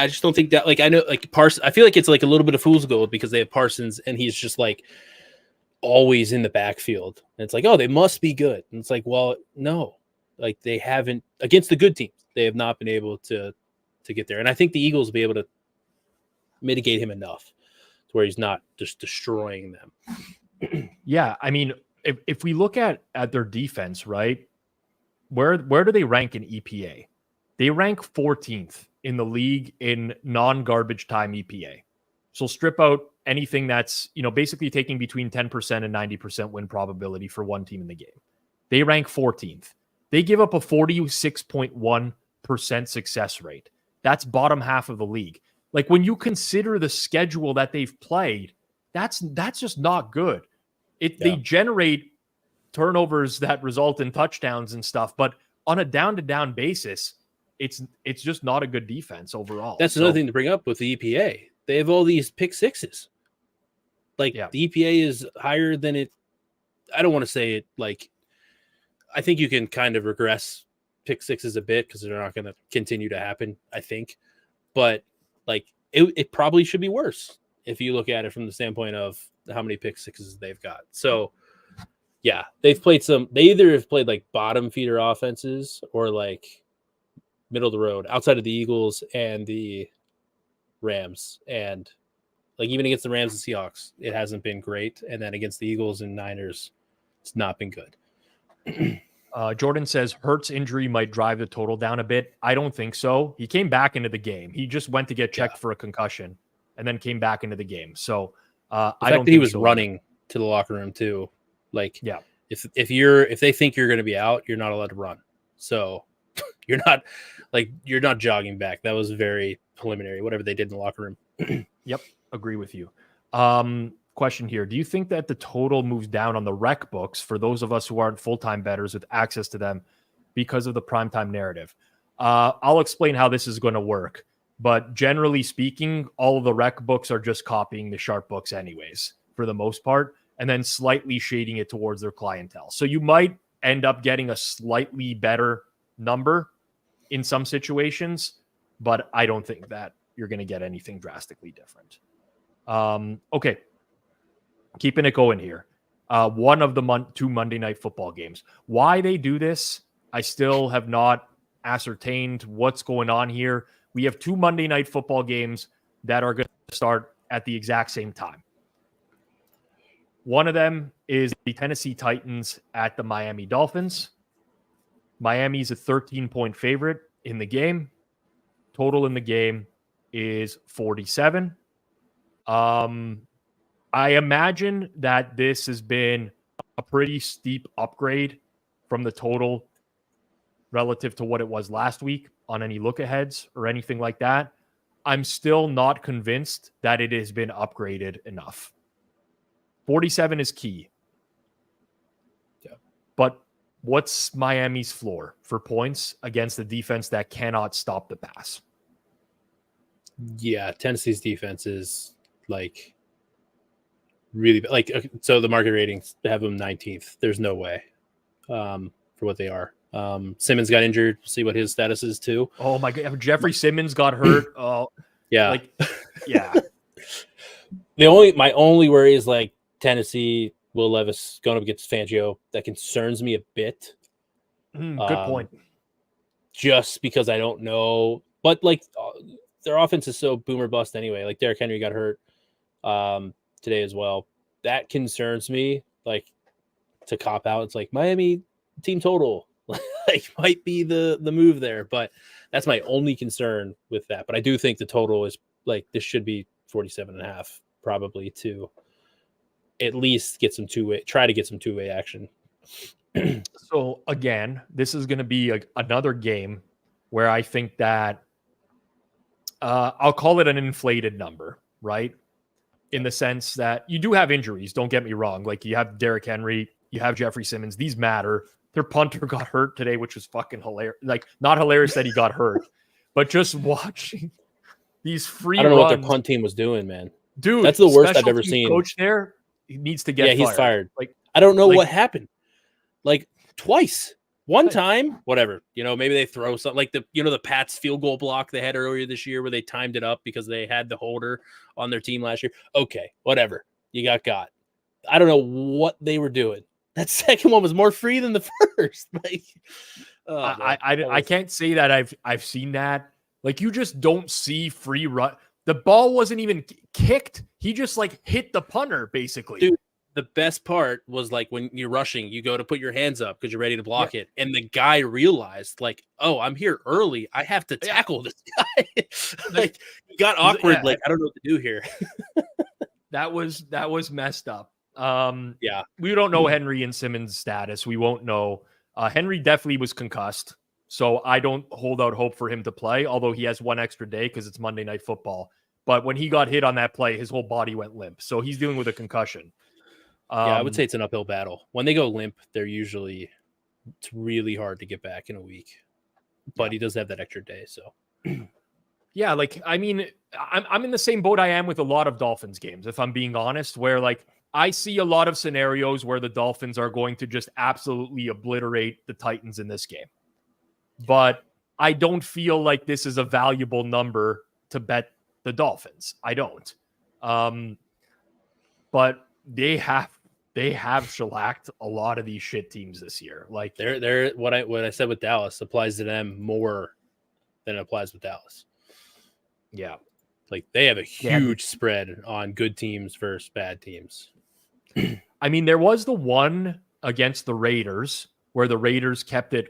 just don't think that, I know, Parsons, I feel like it's like a little bit of fool's gold because they have Parsons and he's just always in the backfield. And it's they must be good. And it's well, no, they haven't, against the good teams, they have not been able to get there. And I think the Eagles will be able to mitigate him enough to where he's not just destroying them. Yeah. I mean, if we look at their defense, right, where do they rank in EPA? They rank 14th in the league in non-garbage time EPA. So strip out anything that's, basically taking between 10% and 90% win probability for one team in the game. They rank 14th. They give up a 46.1% success rate. That's bottom half of the league. When you consider the schedule that they've played, that's just not good. They generate turnovers that result in touchdowns and stuff, but on a down-to-down basis, it's just not a good defense overall. That's another thing to bring up with the EPA. They have all these pick sixes. The EPA is higher than it. I don't want to say it I think you can kind of regress pick sixes a bit because they're not going to continue to happen, I think. But it probably should be worse if you look at it from the standpoint of how many pick sixes they've got. So yeah, they either have played bottom feeder offenses or middle of the road outside of the Eagles and the Rams. And even against the Rams and Seahawks, it hasn't been great. And then against the Eagles and Niners, it's not been good. Jordan says Hurts injury might drive the total down a bit. I don't think so. He came back into the game. He just went to get checked for a concussion and then came back into the game. So I don't think he was running to the locker room too. If they think you're going to be out, you're not allowed to run. So you're not jogging back. That was very preliminary, whatever they did in the locker room. Yep. Agree with you. Question here. Do you think that the total moves down on the rec books for those of us who aren't full-time bettors with access to them because of the primetime narrative? I'll explain how this is going to work. But generally speaking, all of the rec books are just copying the sharp books anyways, for the most part, and then slightly shading it towards their clientele. So you might end up getting a slightly better number in some situations, but I don't think that you're going to get anything drastically different. Okay. Keeping it going here. One of the two Monday Night Football games. Why they do this, I still have not ascertained what's going on here. We have two Monday Night Football games that are going to start at the exact same time. One of them is the Tennessee Titans at the Miami Dolphins. Miami's a 13-point favorite in the game. Total in the game is 47. I imagine that this has been a pretty steep upgrade from the total relative to what it was last week on any look-aheads or anything like that. I'm still not convinced that it has been upgraded enough. 47 is key. Yeah. But what's Miami's floor for points against a defense that cannot stop the pass? Yeah, Tennessee's defense is like really like, so the market ratings have them 19th. There's no way for what they are. Simmons got injured. We'll see what his status is too. Oh my God, Jeffrey Simmons got hurt. Oh yeah, like yeah. My only worry is like Tennessee, Will Levis going up against Fangio. That concerns me a bit. Good point. Just because I don't know, but like their offense is so boomer bust anyway. Like Derrick Henry got hurt today as well. That concerns me. Like to cop out, it's like Miami team total like might be the move there, but that's my only concern with that. But I do think the total is like this should be 47.5 probably to at least get some try to get some two-way action. So again, this is going to be another game where I think that I'll call it an inflated number, right? In the sense that you do have injuries. Don't get me wrong. Like you have Derrick Henry, you have Jeffrey Simmons. These matter. Their punter got hurt today, which was fucking hilarious. Like not hilarious that he got hurt, but just watching these free runs. I don't know what their punt team was doing, man. Dude, that's the worst I've ever seen. Coach there, he needs to get fired. He's fired. Like I don't know what happened. Like twice. One time, whatever, maybe they throw something like the Pats field goal block they had earlier this year where they timed it up because they had the holder on their team last year. Okay, whatever. You got. I don't know what they were doing. That second one was more free than the first. Like, I can't say that I've seen that. Like you just don't see free run. The ball wasn't even kicked. He just like hit the punter basically. Dude, the best part was like when you're rushing, you go to put your hands up because you're ready to block it. And the guy realized like, oh, I'm here early. I have to tackle this guy. Like he got awkward. Like, I don't know what to do here. That was messed up. We don't know Henry and Simmons' status. We won't know. Henry definitely was concussed. So I don't hold out hope for him to play, although he has one extra day because it's Monday Night Football. But when he got hit on that play, his whole body went limp. So he's dealing with a concussion. I would say it's an uphill battle. When they go limp, it's really hard to get back in a week. But he does have that extra day, so. Yeah, like, I mean, I'm in the same boat I am with a lot of Dolphins games, if I'm being honest, where, like, I see a lot of scenarios where the Dolphins are going to just absolutely obliterate the Titans in this game. But I don't feel like this is a valuable number to bet the Dolphins. I don't. But they have shellacked a lot of these shit teams this year. Like they're what I said with Dallas applies to them more than it applies with Dallas. Yeah. Like they have a huge spread on good teams versus bad teams. I mean, there was the one against the Raiders where the Raiders kept it,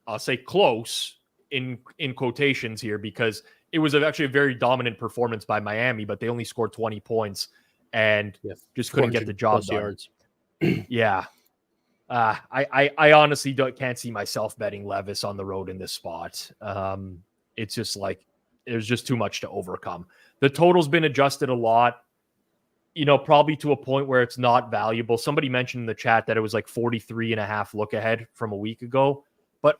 I'll say close in quotations here, because it was actually a very dominant performance by Miami, but they only scored 20 points and just couldn't get the job done. Yards. Yeah. I honestly can't see myself betting Levis on the road in this spot. It's just like, there's just too much to overcome. The total's been adjusted a lot, probably to a point where it's not valuable. Somebody mentioned in the chat that it was like 43.5 look ahead from a week ago. But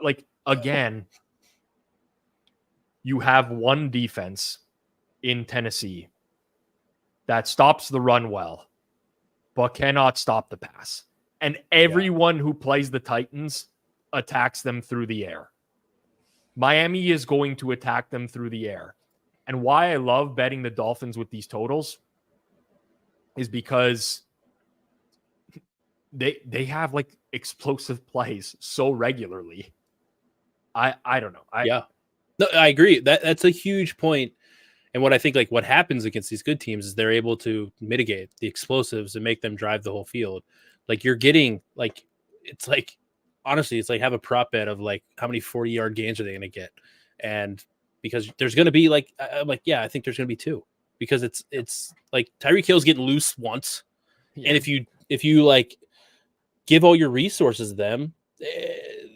like, again, you have one defense in Tennessee that stops the run well, but cannot stop the pass. And everyone who plays the Titans attacks them through the air. Miami is going to attack them through the air. And why I love betting the Dolphins with these totals is because they have like explosive plays so regularly. I don't know. No, I agree. That's a huge point. And what I think, like, what happens against these good teams is they're able to mitigate the explosives and make them drive the whole field. Like, you're getting, like, it's like, honestly, it's like have a prop bet of like how many 40-yard gains are they going to get, and because there's going to be like, I'm like, yeah, I think there's going to be 2, because it's like Tyreek Hill's getting loose once, and if you like give all your resources to them,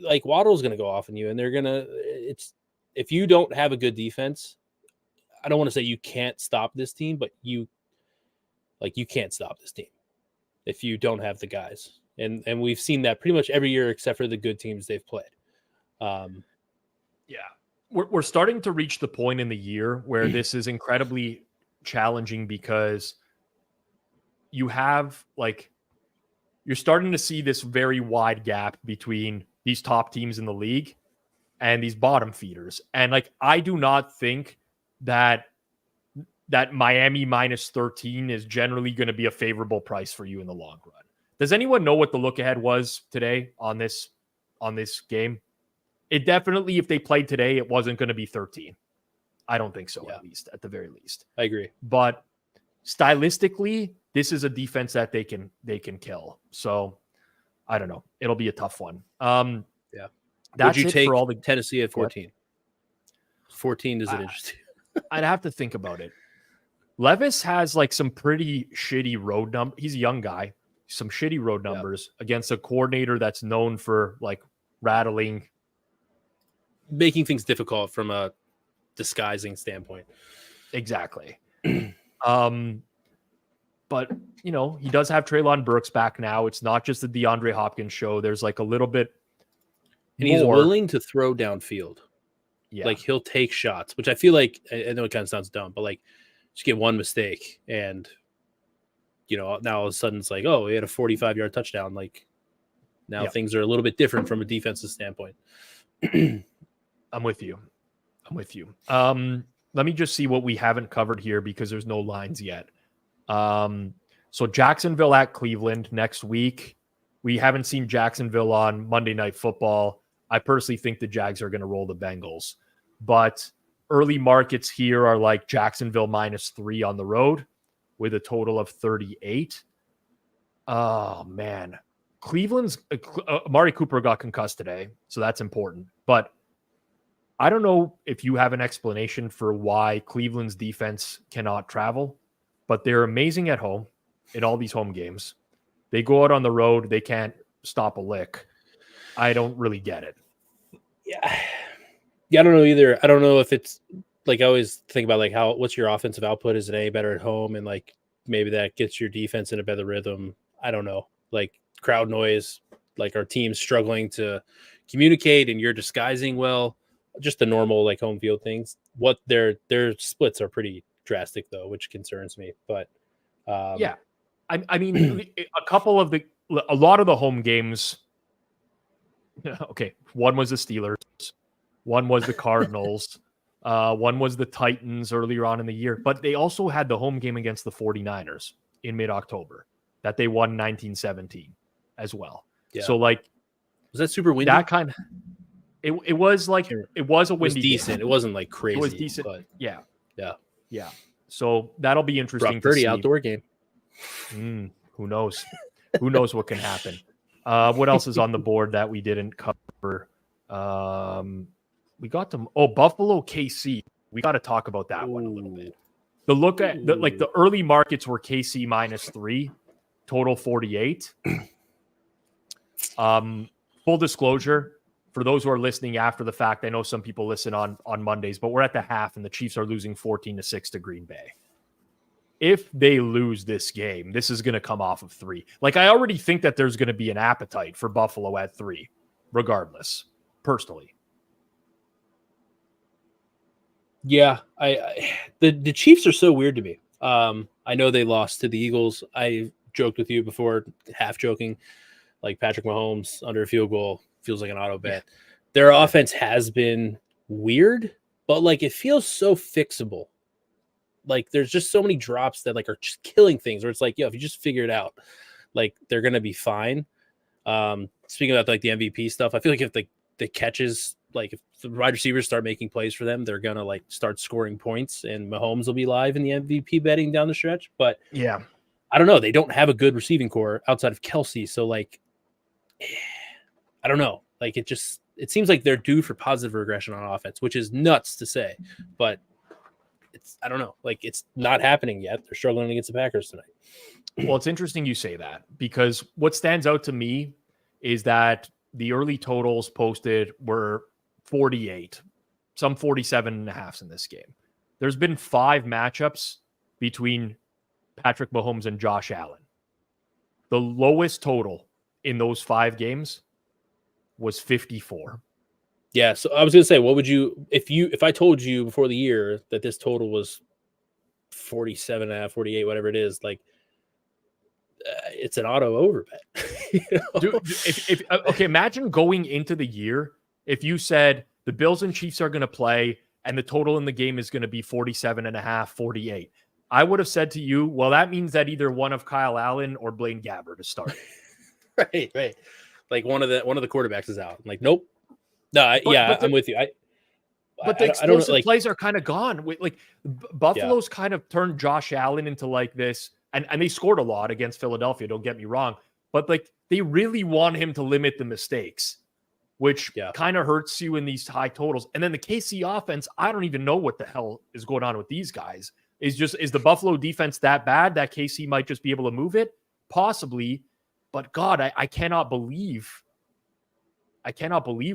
like Waddle's going to go off on you, and they're gonna. It's if you don't have a good defense, I don't want to say you can't stop this team, but you can't stop this team if you don't have the guys. And we've seen that pretty much every year except for the good teams they've played. Yeah. We're starting to reach the point in the year where this is incredibly challenging, because you have like, you're starting to see this very wide gap between these top teams in the league and these bottom feeders. And like, I do not think that Miami minus 13 is generally going to be a favorable price for you in the long run. Does anyone know what the look ahead was today on this game? It definitely, if they played today, it wasn't going to be 13. I don't think so, at the very least. I agree. But stylistically, this is a defense that they can kill. So I don't know. It'll be a tough one. Yeah. That's Would you it take for all the Tennessee at 14? 14 is an interesting. I'd have to think about it. Levis has like some pretty shitty road numbers. He's a young guy. Some shitty road numbers against a coordinator that's known for like making things difficult from a disguising standpoint. Exactly. But you know, he does have Treylon Burks back now. It's not just the DeAndre Hopkins show. There's like a little bit and he's willing to throw downfield. Yeah. Like he'll take shots, which I feel like, I know it kind of sounds dumb, but like just get one mistake and you know, now all of a sudden it's like, oh, he had a 45-yard touchdown. Like now things are a little bit different from a defensive standpoint. I'm with you. Let me just see what we haven't covered here because there's no lines yet. So Jacksonville at Cleveland next week. We haven't seen Jacksonville on Monday Night Football. I personally think the Jags are going to roll the Bengals, but early markets here are like Jacksonville -3 on the road with a total of 38. Oh man. Cleveland's Amari Cooper got concussed today, so that's important, but I don't know if you have an explanation for why Cleveland's defense cannot travel, but they're amazing at home in all these home games. They go out on the road, they can't stop a lick. I don't really get it. Yeah, I don't know either. I don't know if it's like, I always think about like what's your offensive output? Is it any better at home? And like maybe that gets your defense in a better rhythm. I don't know. Like crowd noise, like our team's struggling to communicate and you're disguising well. Just the normal like home field things. What their splits are pretty drastic though, which concerns me. But I mean, a lot of the home games. Okay, one was the Steelers, one was the Cardinals, one was the Titans earlier on in the year, but they also had the home game against the 49ers in mid-October that they won 19-17 as well. Yeah. So like, was that super windy? That kind of. It was like it was a windy. It was decent. Game. It wasn't like crazy. It was decent. But yeah. So that'll be interesting. Pretty outdoor game. Who knows? Who knows what can happen? What else is on the board that we didn't cover? We got them. Oh, Buffalo KC. We got to talk about that one a little bit. The look at the early markets were KC -3, total 48. Full disclosure. For those who are listening after the fact, I know some people listen on Mondays, but we're at the half and the Chiefs are losing 14-6 to Green Bay. If they lose this game, this is going to come off of 3. Like, I already think that there's going to be an appetite for Buffalo at 3, regardless, personally. Yeah, the Chiefs are so weird to me. I know they lost to the Eagles. I joked with you before, half joking, like Patrick Mahomes under a field goal feels like an auto bet. Yeah. Their offense has been weird, but like it feels so fixable. Like there's just so many drops that like are just killing things where it's like, if you just figure it out, like they're going to be fine. Speaking about like the MVP stuff, I feel like if the catches like if the wide receivers start making plays for them, they're gonna like start scoring points, and Mahomes will be live in the MVP betting down the stretch. But Yeah. I don't know. They don't have a good receiving core outside of Kelsey, so like, I don't know. Like it seems like they're due for positive regression on offense, which is nuts to say, but I don't know. Like it's not happening yet. They're struggling against the Packers tonight. Well, it's interesting you say that because what stands out to me is that the early totals posted were 48, some 47 and a half in this game. There's been 5 matchups between Patrick Mahomes and Josh Allen. The lowest total in those 5 games was 54. Yeah, so I was going to say, what would you if I told you before the year that this total was 47 and a half, 48, whatever it is, like it's an auto over bet. You know? Dude, okay, imagine going into the year if you said the Bills and Chiefs are going to play and the total in the game is going to be 47 and a half, 48. I would have said to you, well, that means that either one of Kyle Allen or Blaine Gabbert is starting. Right. Like one of the quarterbacks is out. I'm like, nope. No, I'm with you. But the explosive plays are kind of gone. Like Buffalo's kind of turned Josh Allen into like this, and they scored a lot against Philadelphia. Don't get me wrong, but like they really want him to limit the mistakes, which kind of hurts you in these high totals. And then the KC offense, I don't even know what the hell is going on with these guys. Is the Buffalo defense that bad that KC might just be able to move it? Possibly, but God, I cannot believe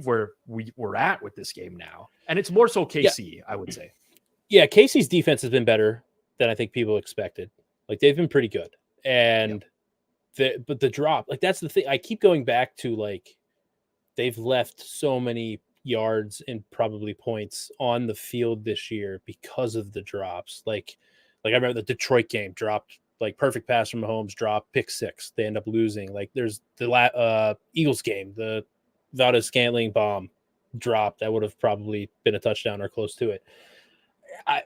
where we're at with this game now. And it's more so KC, I would say. Yeah, KC's defense has been better than I think people expected. Like they've been pretty good. And but the drop, like that's the thing. I keep going back to like they've left so many yards and probably points on the field this year because of the drops. Like I remember the Detroit game dropped like perfect pass from Mahomes, drop, pick 6. They end up losing. Like there's the Eagles game, the Valdez-Scantling bomb drop that would have probably been a touchdown or close to it.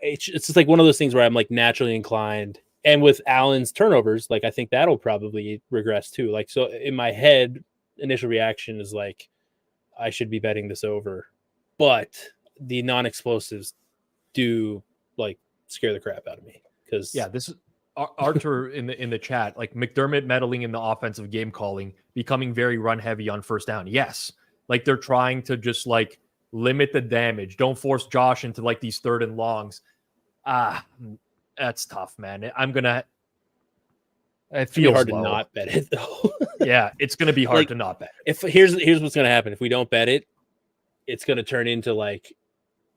It's just like one of those things where I'm like naturally inclined. And with Allen's turnovers, like I think that'll probably regress too. Like, so in my head, initial reaction is like, I should be betting this over, but the non-explosives do like scare the crap out of me. Cause this is Arthur in the chat, like McDermott meddling in the offensive game calling, becoming very run heavy on first down. Yes. Like they're trying to just like limit the damage. Don't force Josh into like these 3rd and longs. That's tough, man. It feels hard low. To not bet it though. Yeah, it's going to be hard to not bet it. If here's what's going to happen. If we don't bet it, it's going to turn into like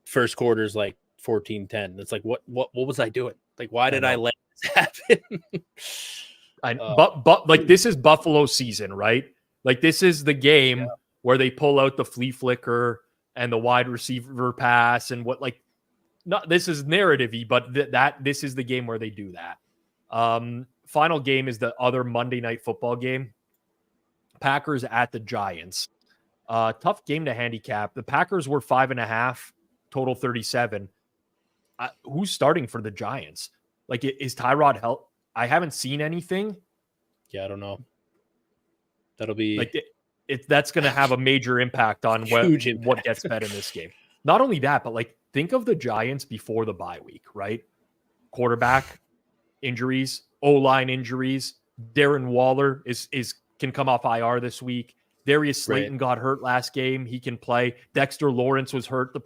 first quarter's like 14-10. It's like, what was I doing? Like, why did I let this happen? But like this is Buffalo season, right? Like this is the game where they pull out the flea flicker and the wide receiver pass and what like not this is narrative-y, but this is the game where they do that. Final game is the other Monday Night Football game. Packers at the Giants. Tough game to handicap. The Packers were 5.5, total 37. Who's starting for the Giants? Like, is Tyrod help? I haven't seen anything. Yeah, I don't know. That'll be like that's going to have a major impact on what gets bet in this game. Not only that, but like think of the Giants before the bye week, right? Quarterback injuries, O-line injuries. Darren Waller can come off IR this week. Darius Slayton got hurt last game. He can play. Dexter Lawrence was hurt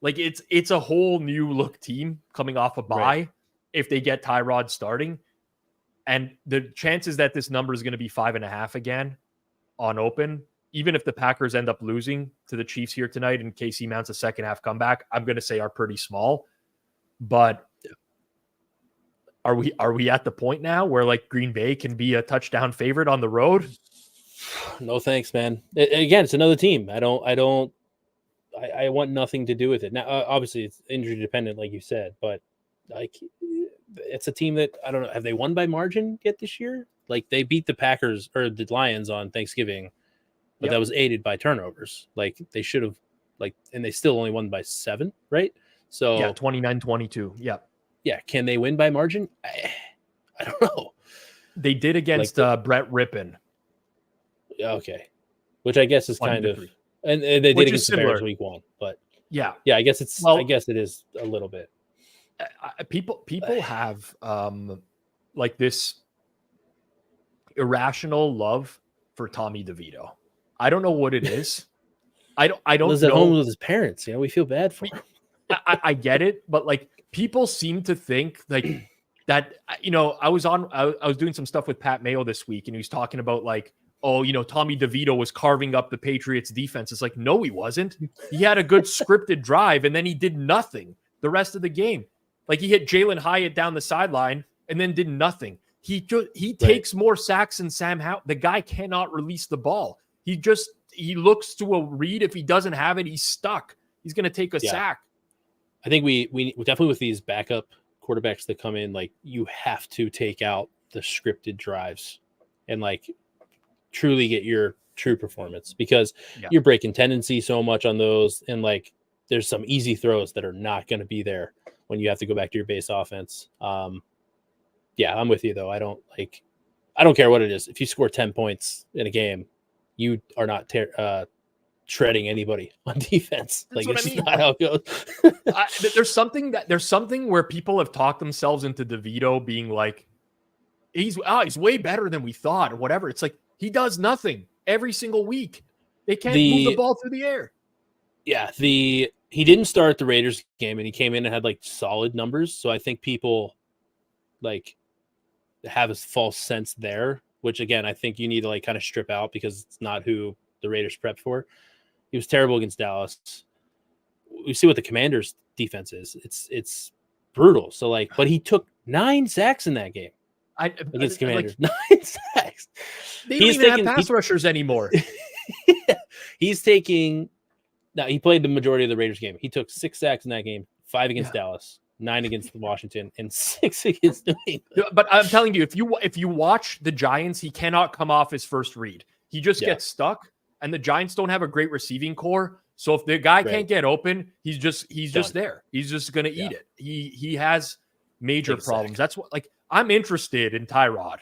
it's a whole new look team coming off a bye if they get Tyrod starting. And the chances that this number is going to be 5.5 again on open, even if the Packers end up losing to the Chiefs here tonight and KC mounts a second half comeback, I'm going to say are pretty small. But are we at the point now where like Green Bay can be a touchdown favorite on the road? No thanks, man. Again, it's another team. I want nothing to do with it. Now, obviously, it's injury dependent, like you said, but like it's a team that I don't know. Have they won by margin yet this year? Like they beat the Packers or the Lions on Thanksgiving, but that was aided by turnovers. Like they should have, and they still only won by 7, right? So 29-22. Yeah. Can they win by margin? I don't know. They did against Brett Rippon. Okay. Which I guess is kind of And they did which against is the Bears similar. week 1, but Yeah. I guess it is a little bit. People have like this irrational love for Tommy DeVito. I don't know what it is. I don't Lives at know. home with his parents. We feel bad for him. I get it, but like people seem to think like that. I was doing some stuff with Pat Mayo this week, and he was talking about like, oh, Tommy DeVito was carving up the Patriots defense. It's like, no, he wasn't. He had a good scripted drive, and then he did nothing the rest of the game. Like he hit Jalen Hyatt down the sideline and then did nothing. He takes more sacks than Sam Howell. The guy cannot release the ball. He looks to a read. If he doesn't have it, he's stuck. He's going to take a sack. I think we definitely, with these backup quarterbacks that come in, like you have to take out the scripted drives and like truly get your true performance, because you're breaking tendency so much on those, and like there's some easy throws that are not going to be there when you have to go back to your base offense. I'm with you though. I don't care what it is. If you score 10 points in a game, you are not shredding anybody on defense. That's like what it's I mean. not how it goes. There's something where people have talked themselves into DeVito being like, he's way better than we thought or whatever. It's like he does nothing every single week. They can't move the ball through the air. Yeah, he didn't start the Raiders game, and he came in and had like solid numbers. So I think people like have a false sense there, which again I think you need to like kind of strip out, because it's not who the Raiders prepped for. He was terrible against Dallas. We see what the Commanders' defense is. It's brutal. So like, but he took 9 sacks in that game against Commanders. Like, 9 sacks. They don't even have pass rushers anymore. He's taking. Now he played the majority of the Raiders game. He took 6 sacks in that game, 5 against Dallas, 9 against Washington, and 6 against New England. But I'm telling you, if you watch the Giants, he cannot come off his first read. He just gets stuck, and the Giants don't have a great receiving core. So if the guy can't get open, he's just there. He's just going to eat it. He has major problems. That's what, like, I'm interested in Tyrod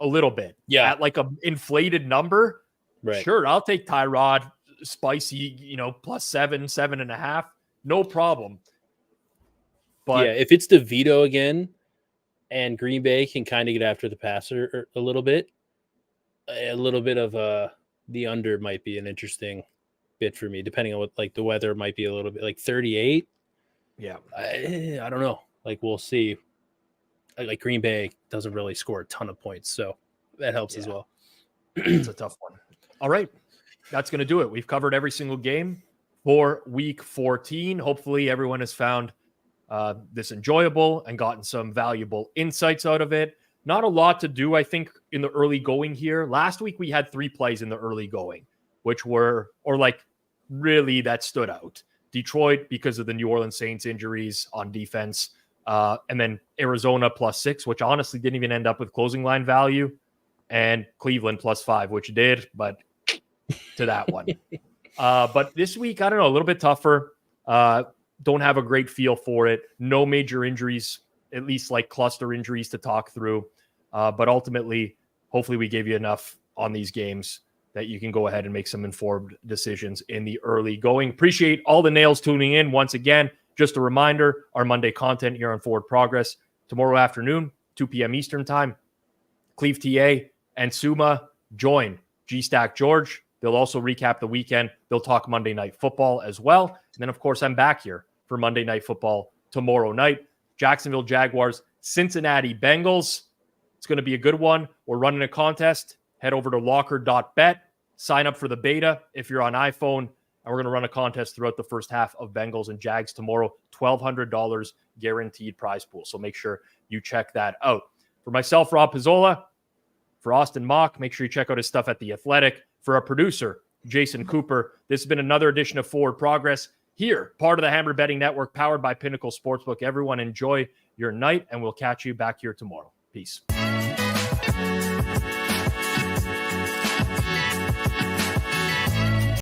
a little bit. Yeah, at like a inflated number. Right. Sure, I'll take Tyrod. Spicy, +7, 7.5, no problem. But if it's DeVito again and Green Bay can kind of get after the passer a little bit of the under might be an interesting bit for me, depending on what, like, the weather might be a little bit like 38. Yeah, I don't know. Like, we'll see. Like Green Bay doesn't really score a ton of points, so that helps as well. It's a tough one. All right. That's going to do it. We've covered every single game for week 14. Hopefully everyone has found this enjoyable and gotten some valuable insights out of it. Not a lot to do, I think, in the early going here. Last week we had 3 plays in the early going, which were, or like really that stood out. Detroit because of the New Orleans Saints injuries on defense. And then Arizona +6, which honestly didn't even end up with closing line value. And Cleveland +5, which did, but to that one. But this week, I don't know, a little bit tougher. Don't have a great feel for it. No major injuries, at least like cluster injuries to talk through. But ultimately, hopefully we gave you enough on these games that you can go ahead and make some informed decisions in the early going. Appreciate all the nails tuning in. Once again, just a reminder, our Monday content here on Forward Progress. Tomorrow afternoon, 2 p.m. Eastern time, Cleve TA and Suma join G-Stack George. They'll also recap the weekend. They'll talk Monday Night Football as well. And then, of course, I'm back here for Monday Night Football tomorrow night. Jacksonville Jaguars, Cincinnati Bengals. It's going to be a good one. We're running a contest. Head over to locker.bet. Sign up for the beta if you're on iPhone. And we're going to run a contest throughout the first half of Bengals and Jags tomorrow. $1,200 guaranteed prize pool. So make sure you check that out. For myself, Rob Pizzola, for Austin Mock, make sure you check out his stuff at The Athletic. For our producer, Jason Cooper, this has been another edition of Forward Progress here, part of the Hammer Betting Network, powered by Pinnacle Sportsbook. Everyone enjoy your night, and we'll catch you back here tomorrow. Peace.